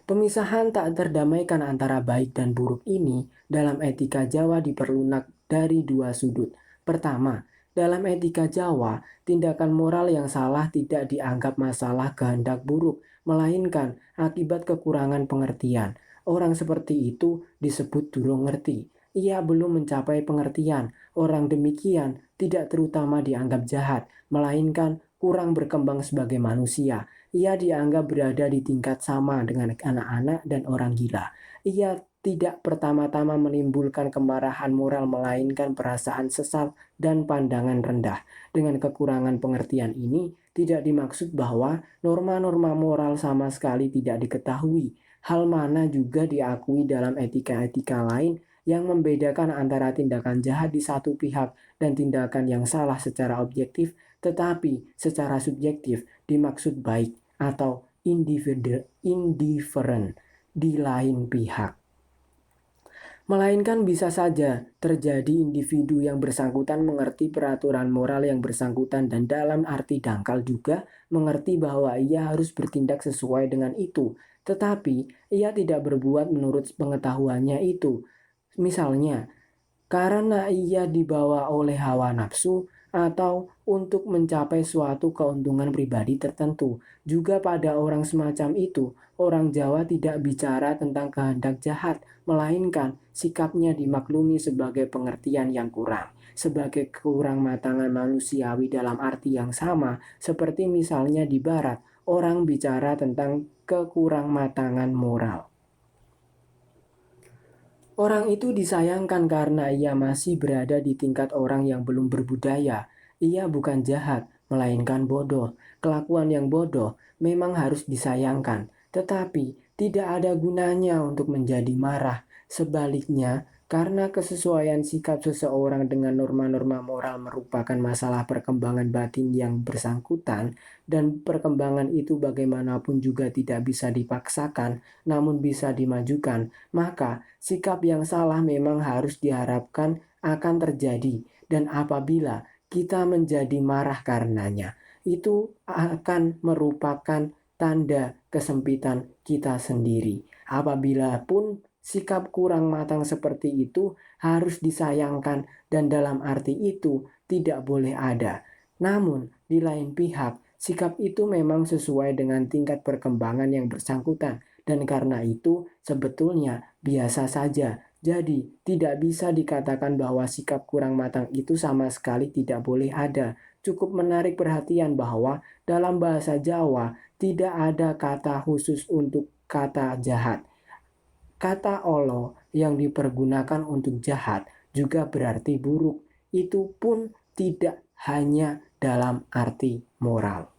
Pemisahan tak terdamaikan antara baik dan buruk ini dalam etika Jawa diperlunak dari dua sudut. Pertama, dalam etika Jawa, tindakan moral yang salah tidak dianggap masalah kehendak buruk, melainkan akibat kekurangan pengertian. Orang seperti itu disebut durung ngerti. Ia belum mencapai pengertian. Orang demikian tidak terutama dianggap jahat, melainkan kurang berkembang sebagai manusia. Ia dianggap berada di tingkat sama dengan anak-anak dan orang gila. Ia tidak pertama-tama menimbulkan kemarahan moral melainkan perasaan sesal dan pandangan rendah. Dengan kekurangan pengertian ini tidak dimaksud bahwa norma-norma moral sama sekali tidak diketahui. Hal mana juga diakui dalam etika-etika lain yang membedakan antara tindakan jahat di satu pihak dan tindakan yang salah secara objektif tetapi secara subjektif dimaksud baik atau indifferent di lain pihak. Melainkan bisa saja terjadi individu yang bersangkutan mengerti peraturan moral yang bersangkutan dan dalam arti dangkal juga mengerti bahwa ia harus bertindak sesuai dengan itu, tetapi ia tidak berbuat menurut pengetahuannya itu. Misalnya, karena ia dibawa oleh hawa nafsu atau untuk mencapai suatu keuntungan pribadi tertentu. Juga pada orang semacam itu, orang Jawa tidak bicara tentang kehendak jahat, melainkan sikapnya dimaklumi sebagai pengertian yang kurang, sebagai kurang matangan manusiawi dalam arti yang sama, seperti misalnya di Barat, orang bicara tentang kekurang matangan moral. Orang itu disayangkan karena ia masih berada di tingkat orang yang belum berbudaya. Ia bukan jahat, melainkan bodoh. Kelakuan yang bodoh memang harus disayangkan, tetapi tidak ada gunanya untuk menjadi marah. Sebaliknya, karena kesesuaian sikap seseorang dengan norma-norma moral merupakan masalah perkembangan batin yang bersangkutan, dan perkembangan itu bagaimanapun juga tidak bisa dipaksakan, namun bisa dimajukan, maka sikap yang salah memang harus diharapkan akan terjadi, dan apabila kita menjadi marah karenanya, itu akan merupakan tanda kesempitan kita sendiri. Apabila pun sikap kurang matang seperti itu harus disayangkan dan dalam arti itu tidak boleh ada. Namun di lain pihak, sikap itu memang sesuai dengan tingkat perkembangan yang bersangkutan dan karena itu sebetulnya biasa saja. Jadi tidak bisa dikatakan bahwa sikap kurang matang itu sama sekali tidak boleh ada. Cukup menarik perhatian bahwa dalam bahasa Jawa tidak ada kata khusus untuk kata jahat. Kata olo yang dipergunakan untuk jahat juga berarti buruk. Itu pun tidak hanya dalam arti moral.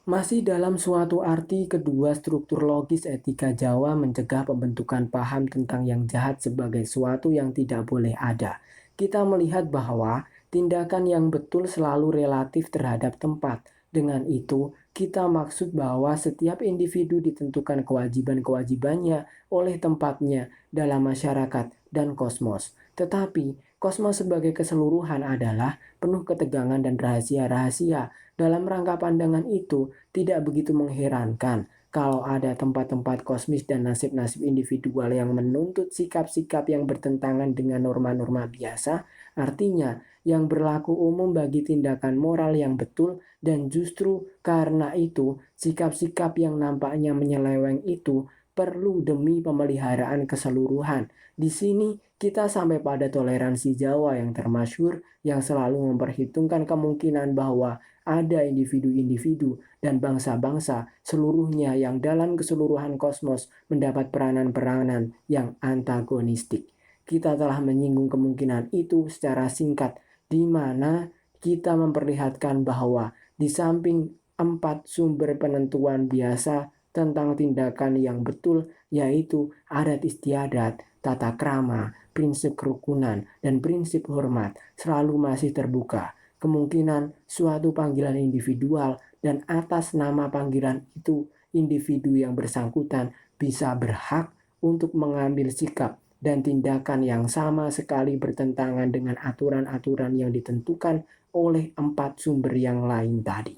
Masih dalam suatu arti kedua struktur logis etika Jawa mencegah pembentukan paham tentang yang jahat sebagai suatu yang tidak boleh ada. Kita melihat bahwa tindakan yang betul selalu relatif terhadap tempat. Dengan itu, kita maksud bahwa setiap individu ditentukan kewajiban-kewajibannya oleh tempatnya dalam masyarakat dan kosmos. Tetapi, kosmos sebagai keseluruhan adalah penuh ketegangan dan rahasia-rahasia. Dalam rangka pandangan itu, tidak begitu mengherankan Kalau ada tempat-tempat kosmis dan nasib-nasib individual yang menuntut sikap-sikap yang bertentangan dengan norma-norma biasa, artinya yang berlaku umum bagi tindakan moral yang betul, dan justru karena itu sikap-sikap yang nampaknya menyeleweng itu perlu demi pemeliharaan keseluruhan. Di sini kita sampai pada toleransi Jawa yang termasyhur yang selalu memperhitungkan kemungkinan bahwa ada individu-individu dan bangsa-bangsa seluruhnya yang dalam keseluruhan kosmos mendapat peranan-peranan yang antagonistik. Kita telah menyinggung kemungkinan itu secara singkat, di mana kita memperlihatkan bahwa di samping 4 sumber penentuan biasa tentang tindakan yang betul, yaitu adat istiadat, tata krama, prinsip kerukunan, dan prinsip hormat, selalu masih terbuka kemungkinan suatu panggilan individual, dan atas nama panggilan itu individu yang bersangkutan bisa berhak untuk mengambil sikap dan tindakan yang sama sekali bertentangan dengan aturan-aturan yang ditentukan oleh 4 sumber yang lain tadi.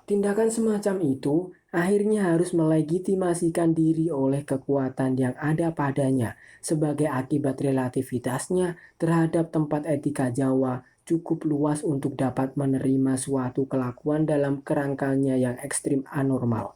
Tindakan semacam itu akhirnya harus melegitimasikan diri oleh kekuatan yang ada padanya sebagai akibat relativitasnya terhadap tempat etika Jawa cukup luas untuk dapat menerima suatu kelakuan dalam kerangkanya yang ekstrim anormal,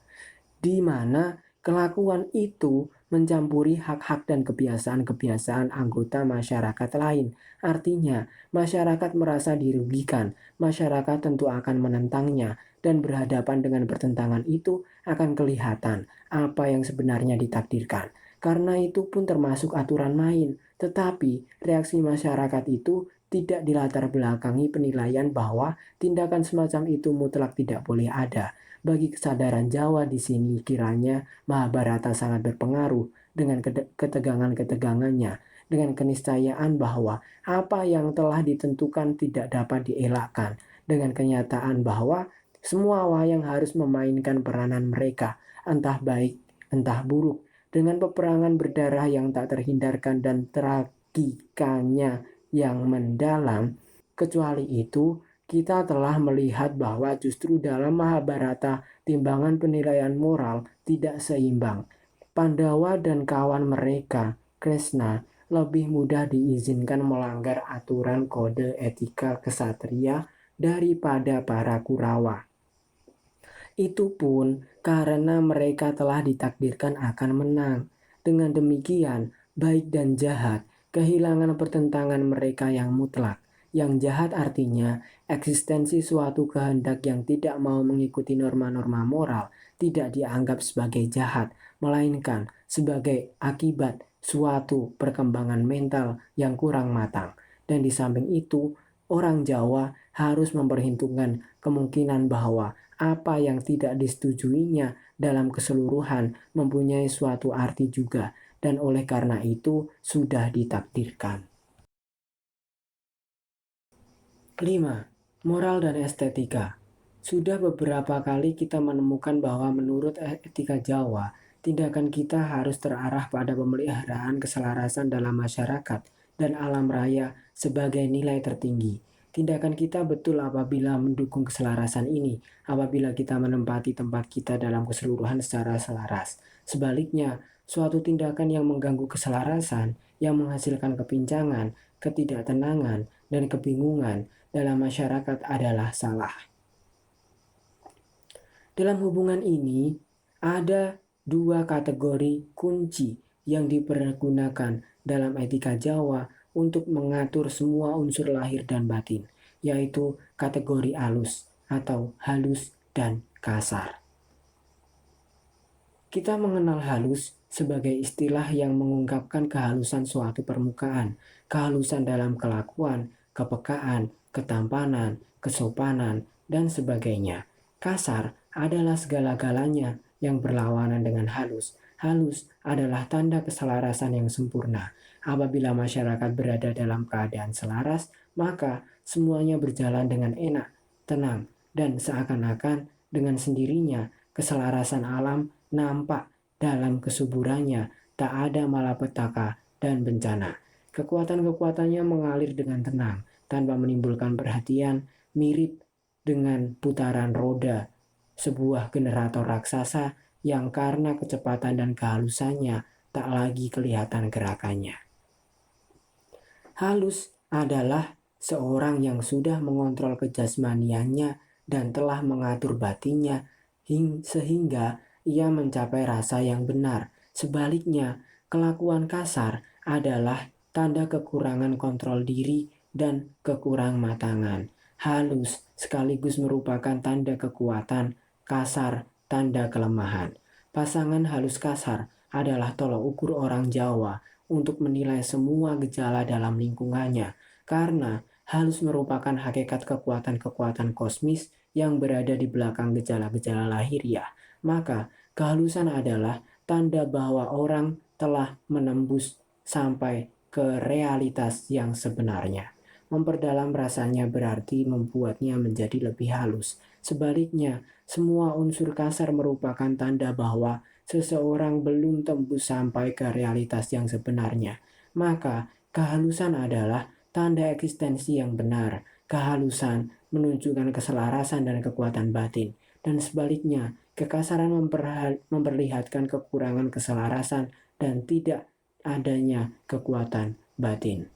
di mana kelakuan itu mencampuri hak-hak dan kebiasaan-kebiasaan anggota masyarakat lain. Artinya, masyarakat merasa dirugikan, masyarakat tentu akan menentangnya, dan berhadapan dengan pertentangan itu akan kelihatan apa yang sebenarnya ditakdirkan. Karena itu pun termasuk aturan main, tetapi reaksi masyarakat itu tidak dilatar belakangi penilaian bahwa tindakan semacam itu mutlak tidak boleh ada. Bagi kesadaran Jawa di sini kiranya Mahabharata sangat berpengaruh dengan ketegangan-ketegangannya, dengan keniscayaan bahwa apa yang telah ditentukan tidak dapat dielakkan, dengan kenyataan bahwa semua wayang harus memainkan peranan mereka, entah baik, entah buruk, dengan peperangan berdarah yang tak terhindarkan dan tragikanya yang mendalam. Kecuali itu, kita telah melihat bahwa justru dalam Mahabharata timbangan penilaian moral tidak seimbang. Pandawa dan kawan mereka, Kresna, lebih mudah diizinkan melanggar aturan kode etika kesatria daripada para Kurawa. Itu pun karena mereka telah ditakdirkan akan menang. Dengan demikian, baik dan jahat kehilangan pertentangan mereka yang mutlak. Yang jahat artinya eksistensi suatu kehendak yang tidak mau mengikuti norma-norma moral tidak dianggap sebagai jahat, melainkan sebagai akibat suatu perkembangan mental yang kurang matang. Dan di samping itu, orang Jawa harus memperhitungkan kemungkinan bahwa apa yang tidak disetujuinya dalam keseluruhan mempunyai suatu arti juga, dan oleh karena itu sudah ditakdirkan. 5. Moral dan estetika. Sudah beberapa kali kita menemukan bahwa menurut etika Jawa, tindakan kita harus terarah pada pemeliharaan keselarasan dalam masyarakat dan alam raya sebagai nilai tertinggi. Tindakan kita betul apabila mendukung keselarasan ini, apabila kita menempati tempat kita dalam keseluruhan secara selaras. Sebaliknya, suatu tindakan yang mengganggu keselarasan, yang menghasilkan kepincangan, ketidaktenangan, dan kebingungan dalam masyarakat adalah salah. Dalam hubungan ini, ada 2 kategori kunci yang dipergunakan dalam etika Jawa untuk mengatur semua unsur lahir dan batin, yaitu kategori alus atau halus dan kasar. Kita mengenal halus sebagai istilah yang mengungkapkan kehalusan suatu permukaan, kehalusan dalam kelakuan, kepekaan, ketampanan, kesopanan, dan sebagainya. Kasar adalah segala-galanya yang berlawanan dengan halus. Halus adalah tanda keselarasan yang sempurna. Apabila masyarakat berada dalam keadaan selaras, maka semuanya berjalan dengan enak, tenang, dan seakan-akan dengan sendirinya keselarasan alam nampak dalam kesuburannya, tak ada malapetaka dan bencana. Kekuatan-kekuatannya mengalir dengan tenang, tanpa menimbulkan perhatian, mirip dengan putaran roda sebuah generator raksasa yang karena kecepatan dan kehalusannya tak lagi kelihatan gerakannya. Halus adalah seorang yang sudah mengontrol kejasmaniannya dan telah mengatur batinnya sehingga ia mencapai rasa yang benar. Sebaliknya, kelakuan kasar adalah tanda kekurangan kontrol diri dan kekurangmatangan. Halus sekaligus merupakan tanda kekuatan, kasar tanda kelemahan. Pasangan halus kasar adalah tolok ukur orang Jawa untuk menilai semua gejala dalam lingkungannya, karena halus merupakan hakikat kekuatan-kekuatan kosmis yang berada di belakang gejala-gejala lahiriah. Maka, kehalusan adalah tanda bahwa orang telah menembus sampai ke realitas yang sebenarnya. Memperdalam rasanya berarti membuatnya menjadi lebih halus. Sebaliknya, semua unsur kasar merupakan tanda bahwa seseorang belum tembus sampai ke realitas yang sebenarnya. Maka, kehalusan adalah tanda eksistensi yang benar. Kehalusan menunjukkan keselarasan dan kekuatan batin. Dan sebaliknya, kekasaran memperlihatkan kekurangan keselarasan dan tidak adanya kekuatan batin.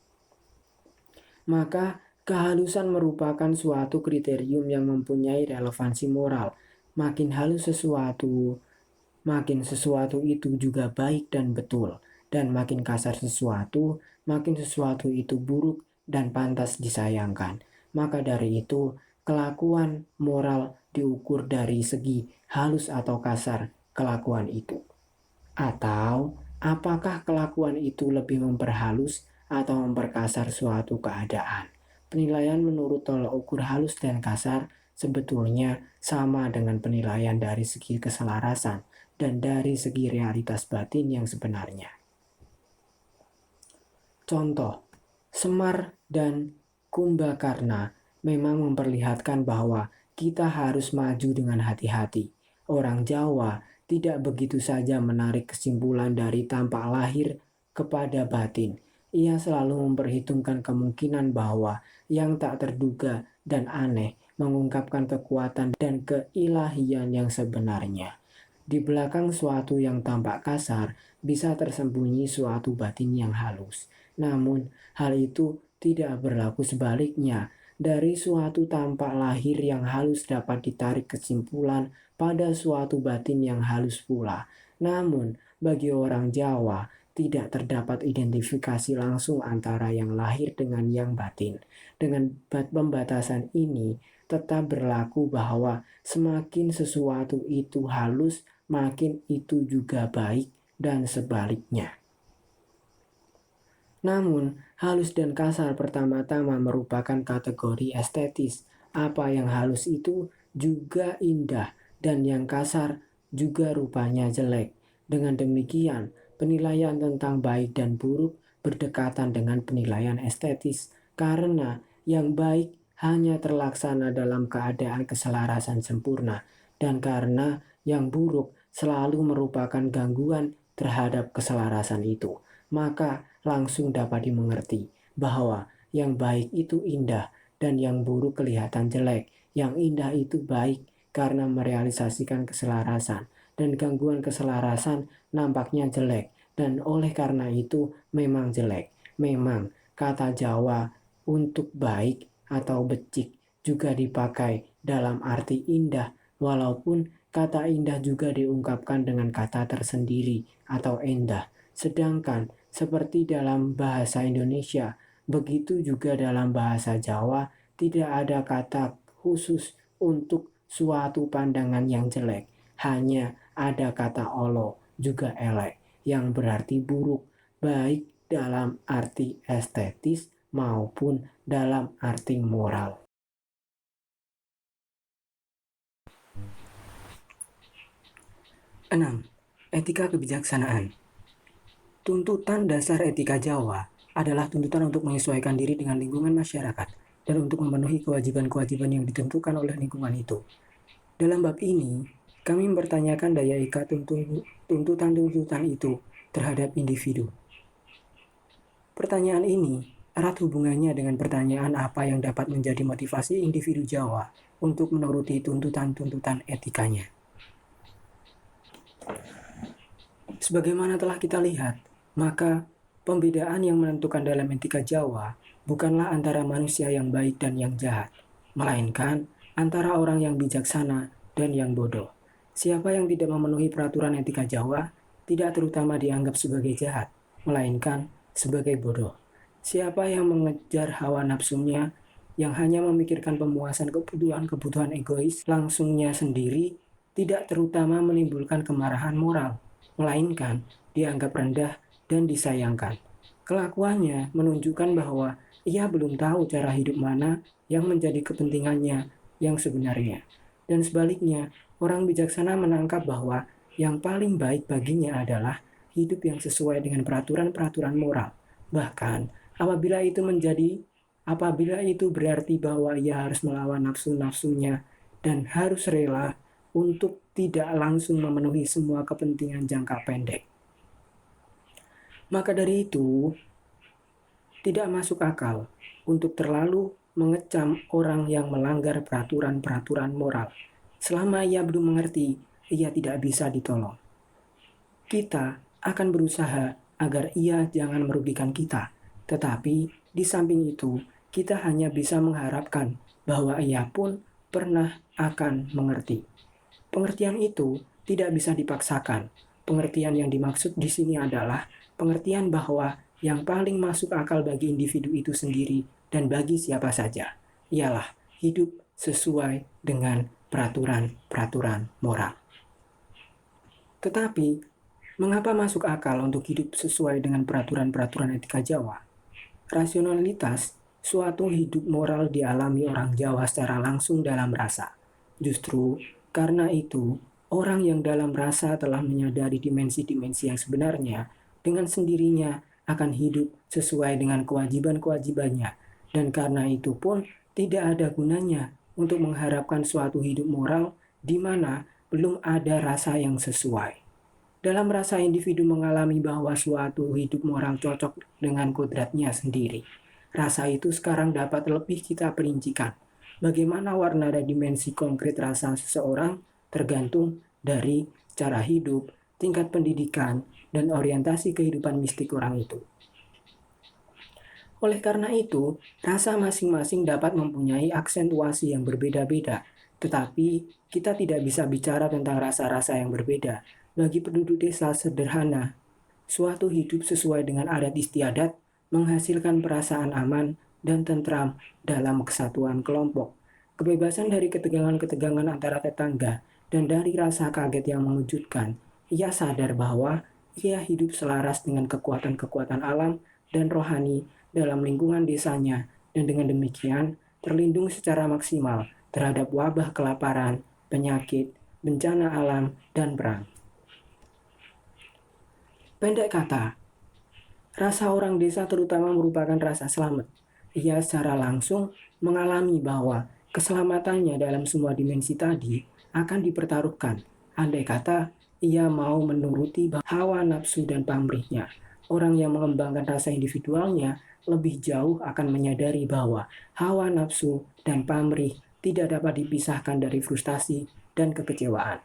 Maka, kehalusan merupakan suatu kriterium yang mempunyai relevansi moral. Makin halus sesuatu, makin sesuatu itu juga baik dan betul. Dan makin kasar sesuatu, makin sesuatu itu buruk dan pantas disayangkan. Maka dari itu, kelakuan moral diukur dari segi halus atau kasar kelakuan itu. Atau apakah kelakuan itu lebih memperhalus atau memperkasar suatu keadaan? Penilaian menurut tolak ukur halus dan kasar sebetulnya sama dengan penilaian dari segi keselarasan dan dari segi realitas batin yang sebenarnya. Contoh, Semar dan Kumbakarna memang memperlihatkan bahwa kita harus maju dengan hati-hati. Orang Jawa tidak begitu saja menarik kesimpulan dari tampak lahir kepada batin. Ia selalu memperhitungkan kemungkinan bahwa yang tak terduga dan aneh mengungkapkan kekuatan dan keilahian yang sebenarnya. Di belakang suatu yang tampak kasar bisa tersembunyi suatu batin yang halus. Namun, hal itu tidak berlaku sebaliknya. Dari suatu tampak lahir yang halus dapat ditarik kesimpulan pada suatu batin yang halus pula. Namun, bagi orang Jawa, tidak terdapat identifikasi langsung antara yang lahir dengan yang batin. Dengan pembatasan ini, tetap berlaku bahwa semakin sesuatu itu halus, makin itu juga baik dan sebaliknya. Namun, halus dan kasar pertama-tama merupakan kategori estetis. Apa yang halus itu juga indah dan yang kasar juga rupanya jelek. Dengan demikian, penilaian tentang baik dan buruk berdekatan dengan penilaian estetis karena yang baik hanya terlaksana dalam keadaan keselarasan sempurna dan karena yang buruk selalu merupakan gangguan terhadap keselarasan itu. Maka langsung dapat dimengerti bahwa yang baik itu indah dan yang buruk kelihatan jelek. Yang indah itu baik karena merealisasikan keselarasan dan gangguan keselarasan nampaknya jelek dan oleh karena itu memang jelek. Memang kata Jawa untuk baik atau becik juga dipakai dalam arti indah walaupun kata indah juga diungkapkan dengan kata tersendiri atau endah. Sedangkan seperti dalam bahasa Indonesia, begitu juga dalam bahasa Jawa, tidak ada kata khusus untuk suatu pandangan yang jelek. Hanya ada kata olo, juga elek, yang berarti buruk, baik dalam arti estetis maupun dalam arti moral. Enam, etika kebijaksanaan. Tuntutan dasar etika Jawa adalah tuntutan untuk menyesuaikan diri dengan lingkungan masyarakat dan untuk memenuhi kewajiban-kewajiban yang ditentukan oleh lingkungan itu. Dalam bab ini, kami mempertanyakan daya ikat tuntutan-tuntutan itu terhadap individu. Pertanyaan ini erat hubungannya dengan pertanyaan apa yang dapat menjadi motivasi individu Jawa untuk menuruti tuntutan-tuntutan etikanya. Sebagaimana telah kita lihat, maka pembedaan yang menentukan dalam etika Jawa bukanlah antara manusia yang baik dan yang jahat, melainkan antara orang yang bijaksana dan yang bodoh. Siapa yang tidak memenuhi peraturan etika Jawa tidak terutama dianggap sebagai jahat, melainkan sebagai bodoh. Siapa yang mengejar hawa nafsunya, yang hanya memikirkan pemuasan kebutuhan-kebutuhan egois langsungnya sendiri, tidak terutama menimbulkan kemarahan moral, melainkan dianggap rendah dan disayangkan. Kelakuannya menunjukkan bahwa ia belum tahu cara hidup mana yang menjadi kepentingannya yang sebenarnya. Dan sebaliknya, orang bijaksana menangkap bahwa yang paling baik baginya adalah hidup yang sesuai dengan peraturan-peraturan moral. Bahkan, apabila itu berarti bahwa ia harus melawan nafsu-nafsunya dan harus rela untuk tidak langsung memenuhi semua kepentingan jangka pendek. Maka dari itu, tidak masuk akal untuk terlalu mengecam orang yang melanggar peraturan-peraturan moral. Selama ia belum mengerti, ia tidak bisa ditolong. Kita akan berusaha agar ia jangan merugikan kita. Tetapi di samping itu, kita hanya bisa mengharapkan bahwa ia pun pernah akan mengerti. Pengertian itu tidak bisa dipaksakan. Pengertian yang dimaksud di sini adalah pengertian bahwa yang paling masuk akal bagi individu itu sendiri dan bagi siapa saja ialah hidup sesuai dengan peraturan-peraturan moral. Tetapi, mengapa masuk akal untuk hidup sesuai dengan peraturan-peraturan etika Jawa? Rasionalitas suatu hidup moral dialami orang Jawa secara langsung dalam rasa. Justru karena itu, orang yang dalam rasa telah menyadari dimensi-dimensi yang sebenarnya dengan sendirinya akan hidup sesuai dengan kewajiban-kewajibannya. Dan karena itu pun tidak ada gunanya untuk mengharapkan suatu hidup moral di mana belum ada rasa yang sesuai. Dalam rasa individu mengalami bahwa suatu hidup moral cocok dengan kodratnya sendiri. Rasa itu sekarang dapat lebih kita perincikan. Bagaimana warna dan dimensi konkret rasa seseorang tergantung dari cara hidup, tingkat pendidikan, dan orientasi kehidupan mistik orang itu. Oleh karena itu, rasa masing-masing dapat mempunyai aksentuasi yang berbeda-beda, tetapi kita tidak bisa bicara tentang rasa-rasa yang berbeda. Bagi penduduk desa sederhana, suatu hidup sesuai dengan adat istiadat menghasilkan perasaan aman dan tentram dalam kesatuan kelompok. Kebebasan dari ketegangan-ketegangan antara tetangga dan dari rasa kaget yang mengejutkan, ia sadar bahwa ia hidup selaras dengan kekuatan-kekuatan alam dan rohani dalam lingkungan desanya, dan dengan demikian terlindung secara maksimal terhadap wabah kelaparan, penyakit, bencana alam, dan perang. Pendek kata, rasa orang desa terutama merupakan rasa selamat. Ia secara langsung mengalami bahwa keselamatannya dalam semua dimensi tadi akan dipertaruhkan. Andai kata ia mau menuruti hawa nafsu dan pamrihnya. Orang yang mengembangkan rasa individualnya lebih jauh akan menyadari bahwa hawa nafsu dan pamrih tidak dapat dipisahkan dari frustasi dan kekecewaan.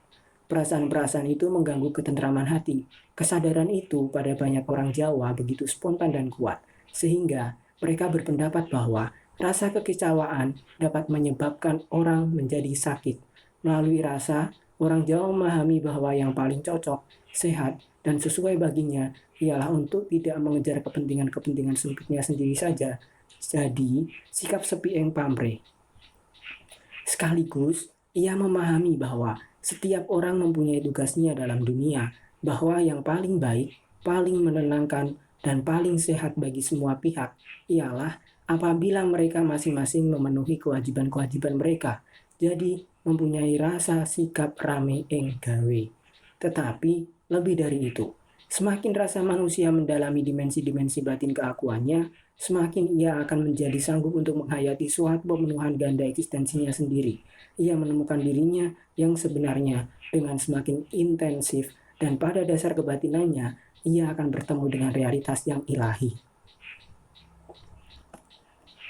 Perasaan-perasaan itu mengganggu ketentraman hati. Kesadaran itu pada banyak orang Jawa begitu spontan dan kuat, sehingga mereka berpendapat bahwa rasa kekecewaan dapat menyebabkan orang menjadi sakit. Melalui rasa, orang Jawa memahami bahwa yang paling cocok, sehat, dan sesuai baginya ialah untuk tidak mengejar kepentingan-kepentingan sempitnya sendiri saja. Jadi, sikap sepi yang pamrih. Sekaligus, ia memahami bahwa setiap orang mempunyai tugasnya dalam dunia, bahwa yang paling baik, paling menenangkan, dan paling sehat bagi semua pihak ialah apabila mereka masing-masing memenuhi kewajiban-kewajiban mereka. Jadi, mempunyai rasa sikap rame ing gawe. Tetapi, lebih dari itu, semakin rasa manusia mendalami dimensi-dimensi batin keakuannya, semakin ia akan menjadi sanggup untuk menghayati suatu pemenuhan ganda eksistensinya sendiri. Ia menemukan dirinya yang sebenarnya dengan semakin intensif, dan pada dasar kebatinannya, ia akan bertemu dengan realitas yang ilahi.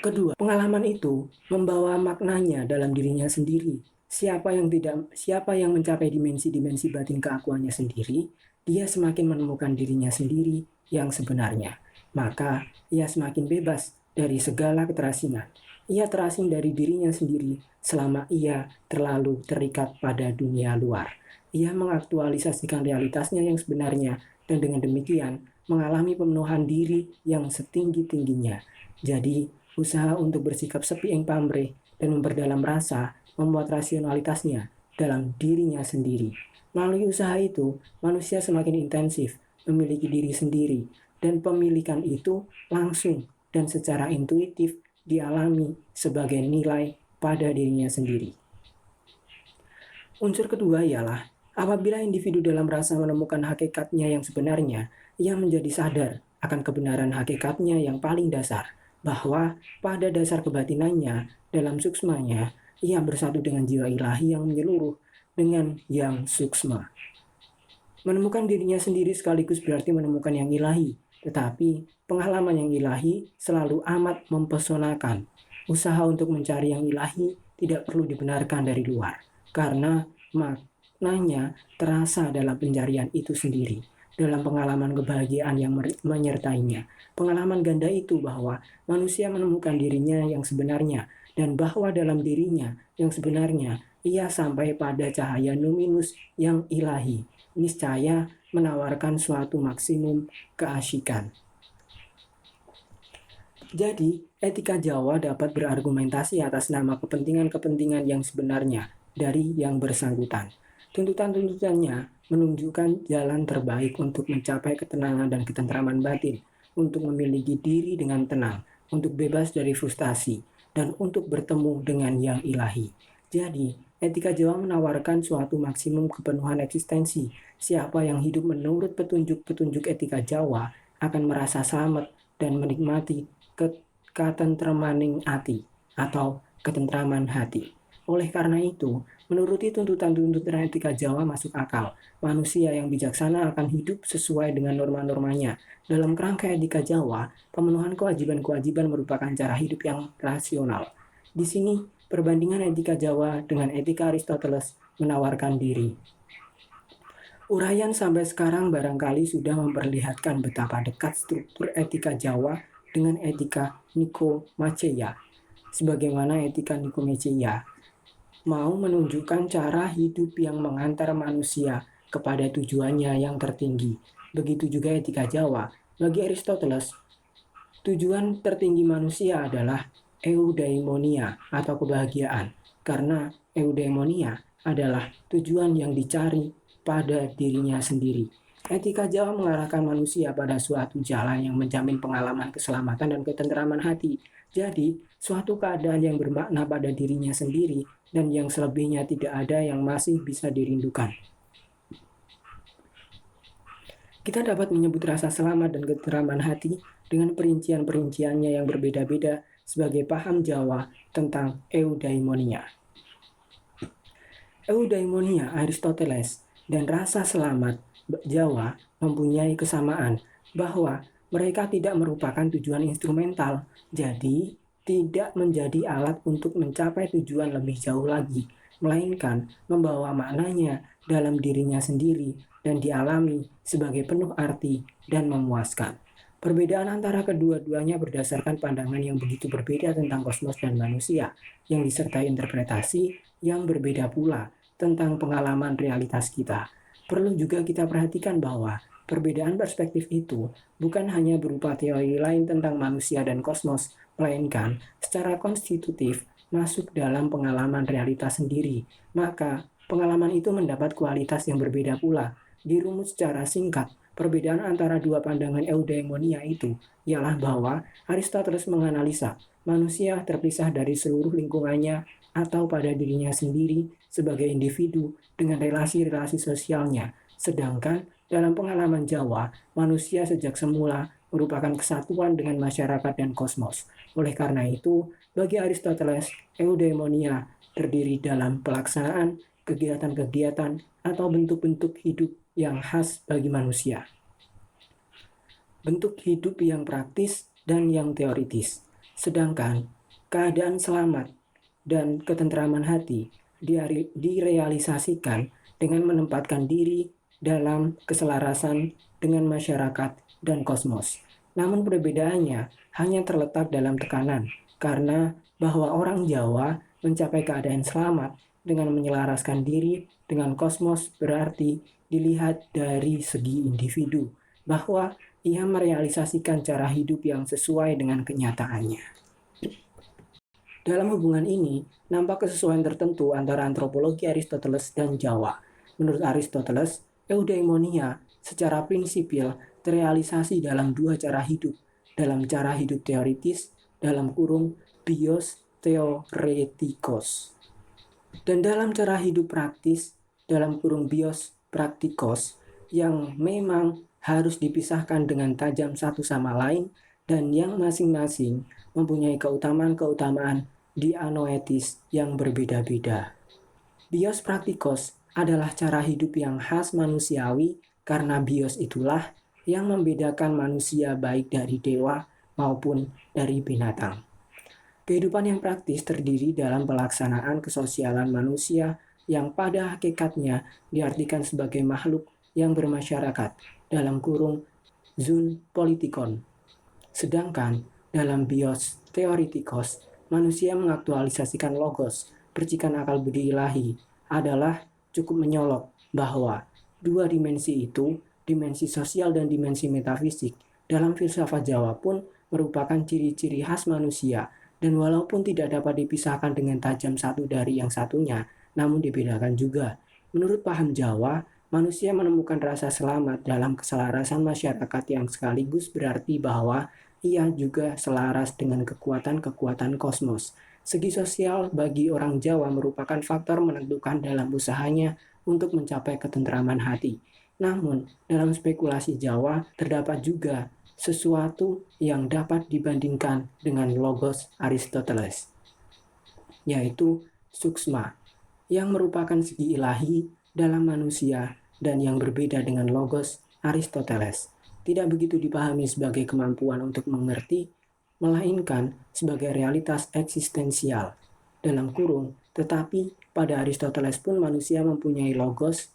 Kedua, pengalaman itu membawa maknanya dalam dirinya sendiri. Siapa yang mencapai dimensi-dimensi batin keakuannya sendiri, dia semakin menemukan dirinya sendiri yang sebenarnya. Maka ia semakin bebas dari segala keterasingan. Ia terasing dari dirinya sendiri selama ia terlalu terikat pada dunia luar. Ia mengaktualisasikan realitasnya yang sebenarnya dan dengan demikian mengalami pemenuhan diri yang setinggi-tingginya. Jadi, usaha untuk bersikap sepi ing pamrih dan memperdalam rasa membuat rasionalitasnya dalam dirinya sendiri. Melalui usaha itu, manusia semakin intensif memiliki diri sendiri dan pemilikan itu langsung dan secara intuitif dialami sebagai nilai pada dirinya sendiri. Unsur kedua ialah apabila individu dalam rasa menemukan hakikatnya yang sebenarnya, ia menjadi sadar akan kebenaran hakikatnya yang paling dasar, bahwa pada dasar kebatinannya, dalam suksmanya, ia bersatu dengan jiwa ilahi yang menyeluruh dengan yang suksma. Menemukan dirinya sendiri sekaligus berarti menemukan yang ilahi, tetapi pengalaman yang ilahi selalu amat mempesonakan. Usaha untuk mencari yang ilahi tidak perlu dibenarkan dari luar, karena maknanya terasa dalam pencarian itu sendiri, dalam pengalaman kebahagiaan yang menyertainya. Pengalaman ganda itu bahwa manusia menemukan dirinya yang sebenarnya dan bahwa dalam dirinya yang sebenarnya ia sampai pada cahaya luminus yang ilahi, niscaya menawarkan suatu maksimum keasyikan. Jadi, etika Jawa dapat berargumentasi atas nama kepentingan-kepentingan yang sebenarnya dari yang bersangkutan. Tuntutan-tuntutannya menunjukkan jalan terbaik untuk mencapai ketenangan dan ketentraman batin, untuk memiliki diri dengan tenang, untuk bebas dari frustasi, dan untuk bertemu dengan yang ilahi. Jadi, etika Jawa menawarkan suatu maksimum kepenuhan eksistensi. Siapa yang hidup menurut petunjuk-petunjuk etika Jawa akan merasa selamat dan menikmati ketentramaning hati atau ketentraman hati. Oleh karena itu, menuruti tuntutan-tuntutan etika Jawa masuk akal. Manusia yang bijaksana akan hidup sesuai dengan norma-normanya. Dalam kerangka etika Jawa, pemenuhan kewajiban-kewajiban merupakan cara hidup yang rasional. Di sini, perbandingan etika Jawa dengan etika Aristoteles menawarkan diri. Uraian sampai sekarang barangkali sudah memperlihatkan betapa dekat struktur etika Jawa dengan etika Nikomacheia. Sebagaimana etika Nikomacheia mau menunjukkan cara hidup yang mengantar manusia kepada tujuannya yang tertinggi. Begitu juga etika Jawa. Bagi Aristoteles, tujuan tertinggi manusia adalah eudaimonia atau kebahagiaan, karena eudaimonia adalah tujuan yang dicari pada dirinya sendiri. Etika Jawa mengarahkan manusia pada suatu jalan yang menjamin pengalaman keselamatan dan ketentraman hati. Jadi, suatu keadaan yang bermakna pada dirinya sendiri dan yang selebihnya tidak ada yang masih bisa dirindukan. Kita dapat menyebut rasa selamat dan ketentraman hati dengan perincian-perinciannya yang berbeda-beda sebagai paham Jawa tentang eudaimonia. Eudaimonia Aristoteles dan rasa selamat Jawa mempunyai kesamaan bahwa mereka tidak merupakan tujuan instrumental, jadi tidak menjadi alat untuk mencapai tujuan lebih jauh lagi, melainkan membawa maknanya dalam dirinya sendiri dan dialami sebagai penuh arti dan memuaskan. Perbedaan antara kedua-duanya berdasarkan pandangan yang begitu berbeda tentang kosmos dan manusia, yang disertai interpretasi yang berbeda pula tentang pengalaman realitas kita. Perlu juga kita perhatikan bahwa perbedaan perspektif itu bukan hanya berupa teori lain tentang manusia dan kosmos, melainkan secara konstitutif masuk dalam pengalaman realitas sendiri. Maka, pengalaman itu mendapat kualitas yang berbeda pula. Dirumut secara singkat, perbedaan antara dua pandangan eudaimonia itu ialah bahwa Aristoteles menganalisa manusia terpisah dari seluruh lingkungannya atau pada dirinya sendiri sebagai individu dengan relasi-relasi sosialnya. Sedangkan dalam pengalaman Jawa, manusia sejak semula merupakan kesatuan dengan masyarakat dan kosmos. Oleh karena itu, bagi Aristoteles, eudaimonia terdiri dalam pelaksanaan kegiatan-kegiatan atau bentuk-bentuk hidup yang khas bagi manusia. Bentuk hidup yang praktis dan yang teoritis. Sedangkan keadaan selamat dan ketentraman hati direalisasikan dengan menempatkan diri dalam keselarasan dengan masyarakat dan kosmos. Namun perbedaannya hanya terletak dalam tekanan, karena bahwa orang Jawa mencapai keadaan selamat dengan menyelaraskan diri dengan kosmos berarti dilihat dari segi individu, bahwa ia merealisasikan cara hidup yang sesuai dengan kenyataannya. Dalam hubungan ini, nampak kesesuaian tertentu antara antropologi Aristoteles dan Jawa. Menurut Aristoteles, eudaimonia secara prinsipil terrealisasi dalam dua cara hidup, dalam cara hidup teoritis, dalam kurung bios theoretikos, dan dalam cara hidup praktis, dalam kurung bios praktikos, yang memang harus dipisahkan dengan tajam satu sama lain dan yang masing-masing mempunyai keutamaan-keutamaan dianoetis yang berbeda-beda. Bios praktikos adalah cara hidup yang khas manusiawi karena bios itulah yang membedakan manusia baik dari dewa maupun dari binatang. Kehidupan yang praktis terdiri dalam pelaksanaan kesosialan manusia yang pada hakikatnya diartikan sebagai makhluk yang bermasyarakat dalam kurung zoon politikon. Sedangkan dalam bios teoritikos, manusia mengaktualisasikan logos, percikan akal budi ilahi, adalah cukup menyolok bahwa dua dimensi itu, dimensi sosial dan dimensi metafisik, dalam filsafat Jawa pun merupakan ciri-ciri khas manusia, dan walaupun tidak dapat dipisahkan dengan tajam satu dari yang satunya, namun dibedakan juga. Menurut paham Jawa, manusia menemukan rasa selamat dalam keselarasan masyarakat yang sekaligus berarti bahwa ia juga selaras dengan kekuatan-kekuatan kosmos. Segi sosial bagi orang Jawa merupakan faktor menentukan dalam usahanya untuk mencapai ketentraman hati. Namun, dalam spekulasi Jawa terdapat juga sesuatu yang dapat dibandingkan dengan logos Aristoteles, yaitu suksma, yang merupakan segi ilahi dalam manusia dan yang berbeda dengan logos Aristoteles. Tidak begitu dipahami sebagai kemampuan untuk mengerti, melainkan sebagai realitas eksistensial dalam kurung. Tetapi pada Aristoteles pun manusia mempunyai logos,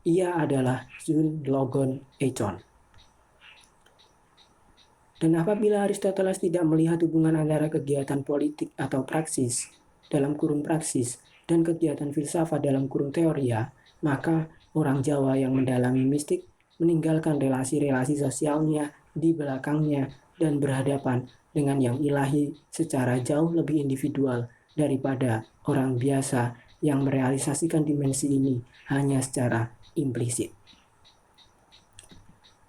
ia adalah zoon logon echon. Dan apabila Aristoteles tidak melihat hubungan antara kegiatan politik atau praksis dalam kurung praksis dan kegiatan filsafat dalam kurung teoria, maka orang Jawa yang mendalami mistik meninggalkan relasi-relasi sosialnya di belakangnya dan berhadapan dengan yang ilahi secara jauh lebih individual daripada orang biasa yang merealisasikan dimensi ini hanya secara implisit.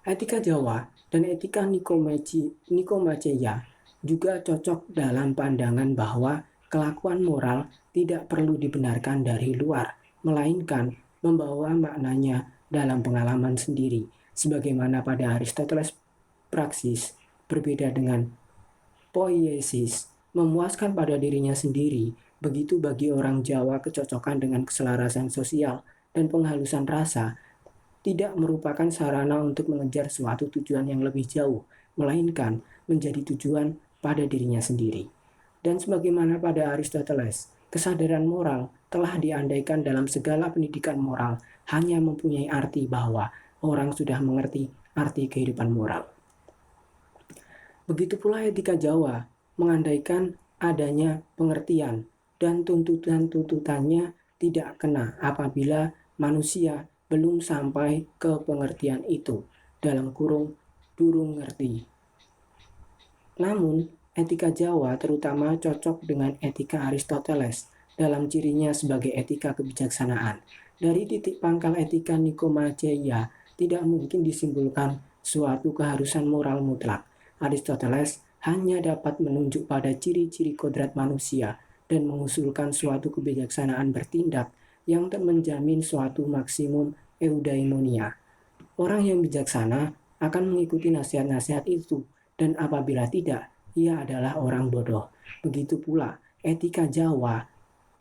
Etika Jawa dan etika Nikomacheia juga cocok dalam pandangan bahwa kelakuan moral tidak perlu dibenarkan dari luar, melainkan membawa maknanya dalam pengalaman sendiri. Sebagaimana pada Aristoteles, praksis berbeda dengan poiesis, memuaskan pada dirinya sendiri. Begitu bagi orang Jawa kecocokan dengan keselarasan sosial dan penghalusan rasa tidak merupakan sarana untuk mengejar suatu tujuan yang lebih jauh, melainkan menjadi tujuan pada dirinya sendiri. Dan sebagaimana pada Aristoteles, kesadaran moral telah diandaikan dalam segala pendidikan moral hanya mempunyai arti bahwa orang sudah mengerti arti kehidupan moral. Begitu pula etika Jawa mengandaikan adanya pengertian dan tuntutan-tuntutannya tidak kena apabila manusia belum sampai ke pengertian itu, dalam kurung durung ngerti. Namun, etika Jawa terutama cocok dengan etika Aristoteles dalam cirinya sebagai etika kebijaksanaan. Dari titik pangkal etika Nikomacheia tidak mungkin disimpulkan suatu keharusan moral mutlak. Aristoteles hanya dapat menunjuk pada ciri-ciri kodrat manusia dan mengusulkan suatu kebijaksanaan bertindak yang menjamin suatu maksimum eudaimonia. Orang yang bijaksana akan mengikuti nasihat-nasihat itu, dan apabila tidak, ia adalah orang bodoh. Begitu pula etika Jawa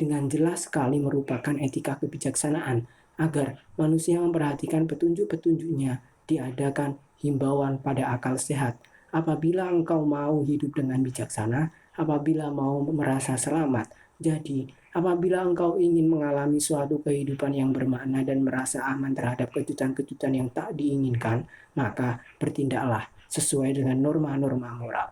dengan jelas sekali merupakan etika kebijaksanaan agar manusia memperhatikan petunjuk-petunjuknya, diadakan himbauan pada akal sehat. Apabila engkau mau hidup dengan bijaksana, apabila mau merasa selamat. Jadi, apabila engkau ingin mengalami suatu kehidupan yang bermakna dan merasa aman terhadap kejutan-kejutan yang tak diinginkan, maka bertindaklah sesuai dengan norma-norma moral.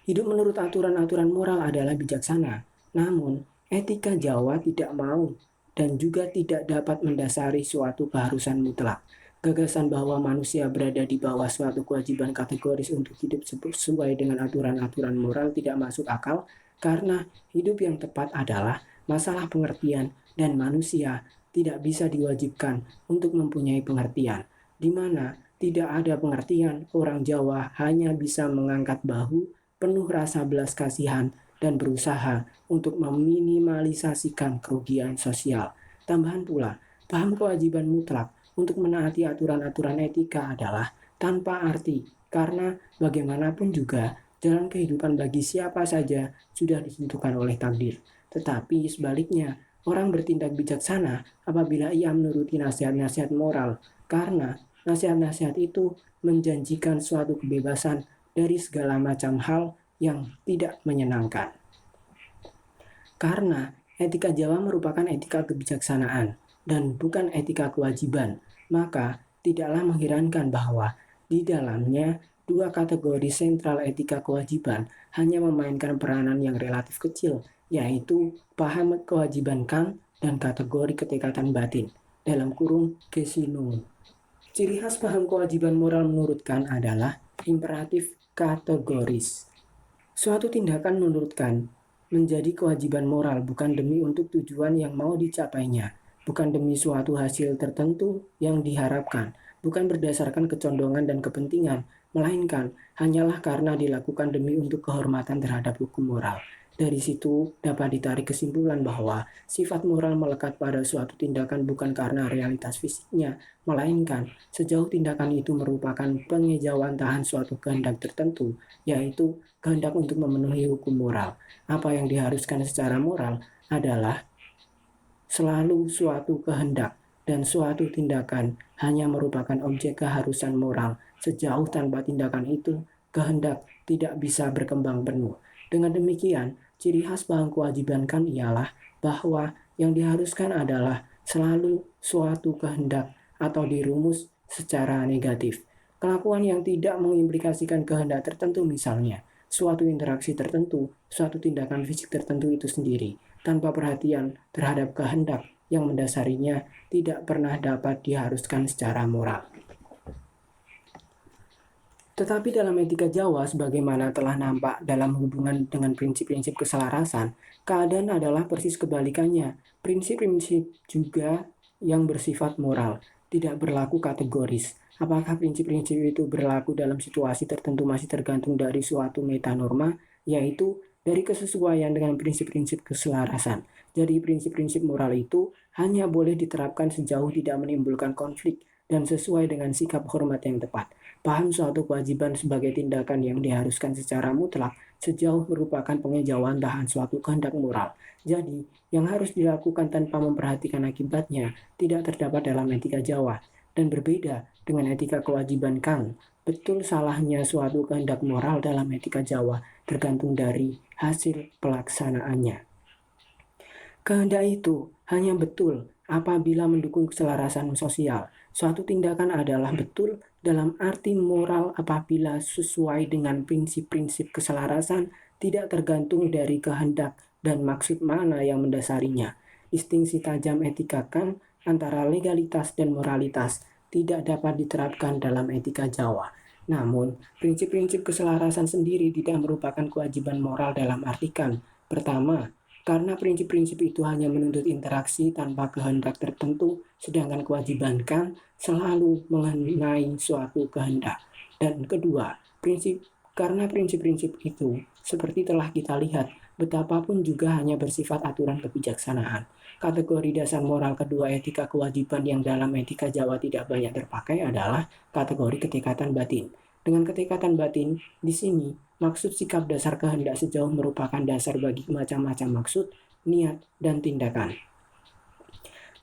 Hidup menurut aturan-aturan moral adalah bijaksana, namun etika Jawa tidak mau dan juga tidak dapat mendasari suatu keharusan mutlak. Gagasan bahwa manusia berada di bawah suatu kewajiban kategoris untuk hidup sesuai dengan aturan-aturan moral tidak masuk akal karena hidup yang tepat adalah masalah pengertian dan manusia tidak bisa diwajibkan untuk mempunyai pengertian, di mana tidak ada pengertian, orang Jawa hanya bisa mengangkat bahu penuh rasa belas kasihan dan berusaha untuk meminimalisasikan kerugian sosial. Tambahan pula, paham kewajiban mutlak untuk menaati aturan-aturan etika adalah tanpa arti, karena bagaimanapun juga jalan kehidupan bagi siapa saja sudah ditentukan oleh takdir. Tetapi sebaliknya, orang bertindak bijaksana apabila ia menuruti nasihat-nasihat moral, karena nasihat-nasihat itu menjanjikan suatu kebebasan dari segala macam hal yang tidak menyenangkan. Karena etika Jawa merupakan etika kebijaksanaan dan bukan etika kewajiban, maka tidaklah mengherankan bahwa di dalamnya dua kategori sentral etika kewajiban hanya memainkan peranan yang relatif kecil, yaitu paham kewajiban Kang dan kategori ketekatan batin, dalam kurung Gesinung. Ciri khas paham kewajiban moral menurut Kant adalah imperatif kategoris. Suatu tindakan menurut Kant menjadi kewajiban moral bukan demi untuk tujuan yang mau dicapainya, bukan demi suatu hasil tertentu yang diharapkan, bukan berdasarkan kecondongan dan kepentingan, melainkan hanyalah karena dilakukan demi untuk kehormatan terhadap hukum moral. Dari situ dapat ditarik kesimpulan bahwa sifat moral melekat pada suatu tindakan bukan karena realitas fisiknya, melainkan sejauh tindakan itu merupakan pengejawantahan suatu kehendak tertentu, yaitu kehendak untuk memenuhi hukum moral. Apa yang diharuskan secara moral adalah selalu suatu kehendak, dan suatu tindakan hanya merupakan objek keharusan moral sejauh tanpa tindakan itu kehendak tidak bisa berkembang penuh. Dengan demikian, ciri khas paham kewajiban Kant ialah bahwa yang diharuskan adalah selalu suatu kehendak atau dirumus secara negatif. Kelakuan yang tidak mengimplikasikan kehendak tertentu, misalnya suatu interaksi tertentu, suatu tindakan fisik tertentu itu sendiri, tanpa perhatian terhadap kehendak yang mendasarinya, tidak pernah dapat diharuskan secara moral. Tetapi dalam etika Jawa, sebagaimana telah nampak dalam hubungan dengan prinsip-prinsip keselarasan, keadaan adalah persis kebalikannya. Prinsip-prinsip juga yang bersifat moral, tidak berlaku kategoris. Apakah prinsip-prinsip itu berlaku dalam situasi tertentu masih tergantung dari suatu metanorma, yaitu dari kesesuaian dengan prinsip-prinsip keselarasan. Jadi prinsip-prinsip moral itu hanya boleh diterapkan sejauh tidak menimbulkan konflik dan sesuai dengan sikap hormat yang tepat. Paham suatu kewajiban sebagai tindakan yang diharuskan secara mutlak sejauh merupakan pengejawantahan suatu kehendak moral. Jadi, yang harus dilakukan tanpa memperhatikan akibatnya tidak terdapat dalam etika Jawa dan berbeda dengan etika kewajiban Kant. Betul salahnya suatu kehendak moral dalam etika Jawa tergantung dari hasil pelaksanaannya. Kehendak itu hanya betul apabila mendukung keselarasan sosial. Suatu tindakan adalah betul dalam arti moral apabila sesuai dengan prinsip-prinsip keselarasan, tidak tergantung dari kehendak dan maksud mana yang mendasarinya. Distingsi tajam etika Kant antara legalitas dan moralitas tidak dapat diterapkan dalam etika Jawa. Namun, prinsip-prinsip keselarasan sendiri tidak merupakan kewajiban moral dalam arti Kant. Pertama, karena prinsip-prinsip itu hanya menuntut interaksi tanpa kehendak tertentu, sedangkan kewajiban Kant selalu mengenai suatu kehendak. Dan kedua, karena prinsip-prinsip itu, seperti telah kita lihat, betapapun juga hanya bersifat aturan kebijaksanaan. Kategori dasar moral kedua etika kewajiban yang dalam etika Jawa tidak banyak terpakai adalah kategori ketekatan batin. Dengan ketekatan batin, di sini maksud sikap dasar kehendak sejauh merupakan dasar bagi macam-macam maksud, niat, dan tindakan.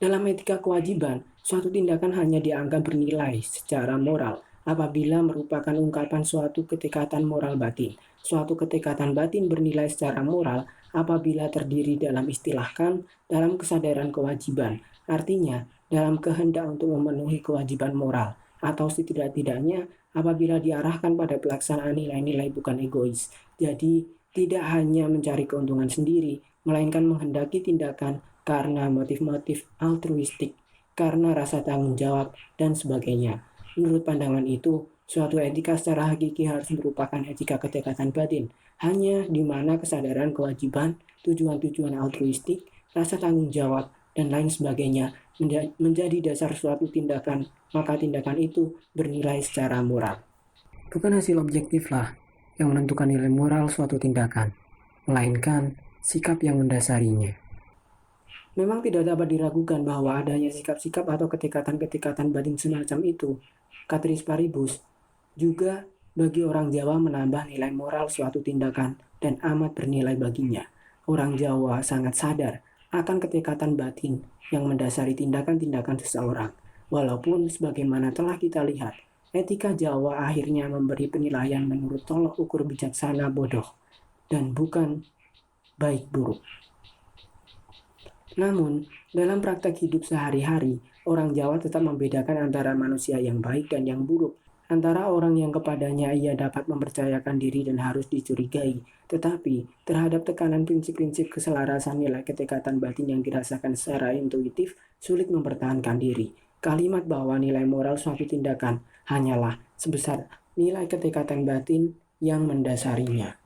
Dalam etika kewajiban, suatu tindakan hanya dianggap bernilai secara moral apabila merupakan ungkapan suatu ketekatan moral batin. Suatu ketekatan batin bernilai secara moral apabila terdiri dalam istilahkan dalam kesadaran kewajiban, artinya dalam kehendak untuk memenuhi kewajiban moral, atau setidak-tidaknya apabila diarahkan pada pelaksanaan nilai-nilai bukan egois. Jadi, tidak hanya mencari keuntungan sendiri, melainkan menghendaki tindakan karena motif-motif altruistik, karena rasa tanggung jawab, dan sebagainya. Menurut pandangan itu, suatu etika secara hakiki harus merupakan etika ketekatan batin, hanya di mana kesadaran kewajiban, tujuan-tujuan altruistik, rasa tanggung jawab, dan lain sebagainya menjadi dasar suatu tindakan, maka tindakan itu bernilai secara moral. Bukan hasil objektiflah yang menentukan nilai moral suatu tindakan, melainkan sikap yang mendasarinya. Memang tidak dapat diragukan bahwa adanya sikap-sikap atau ketekatan-ketekatan batin semacam itu, Cateris paribus, juga bagi orang Jawa menambah nilai moral suatu tindakan dan amat bernilai baginya. Orang Jawa sangat sadar akan ketekatan batin yang mendasari tindakan-tindakan seseorang. Walaupun sebagaimana telah kita lihat, etika Jawa akhirnya memberi penilaian menurut tolok ukur bijaksana bodoh dan bukan baik buruk. Namun, dalam praktek hidup sehari-hari, orang Jawa tetap membedakan antara manusia yang baik dan yang buruk, antara orang yang kepadanya ia dapat mempercayakan diri dan harus dicurigai, tetapi terhadap tekanan prinsip-prinsip keselarasan nilai ketekatan batin yang dirasakan secara intuitif, sulit mempertahankan diri. Kalimat bahwa nilai moral suatu tindakan hanyalah sebesar nilai ketekatan batin yang mendasarinya.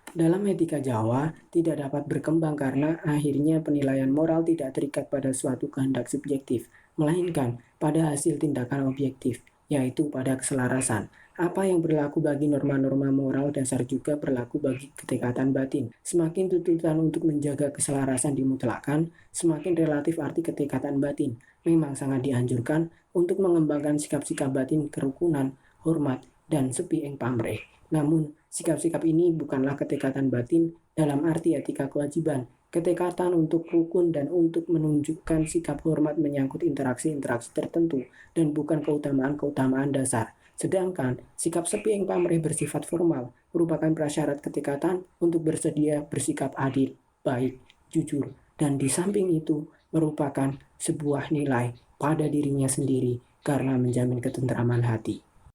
Dalam etika Jawa, tidak dapat berkembang karena akhirnya penilaian moral tidak terikat pada suatu kehendak subjektif, melainkan pada hasil tindakan objektif, yaitu pada keselarasan. Apa yang berlaku bagi norma-norma moral dasar juga berlaku bagi ketekatan batin. Semakin tuntutan untuk menjaga keselarasan dimutlakkan, semakin relatif arti ketekatan batin. Memang sangat dianjurkan untuk mengembangkan sikap-sikap batin kerukunan, hormat, dan sepi ing pamrih. Namun, sikap-sikap ini bukanlah ketekatan batin dalam arti etika kewajiban. Ketekatan untuk rukun dan untuk menunjukkan sikap hormat menyangkut interaksi-interaksi tertentu dan bukan keutamaan-keutamaan dasar. Sedangkan sikap sepi ing pamrih bersifat formal merupakan prasyarat ketekatan untuk bersedia bersikap adil, baik, jujur, dan di samping itu merupakan sebuah nilai pada dirinya sendiri karena menjamin ketentraman hati.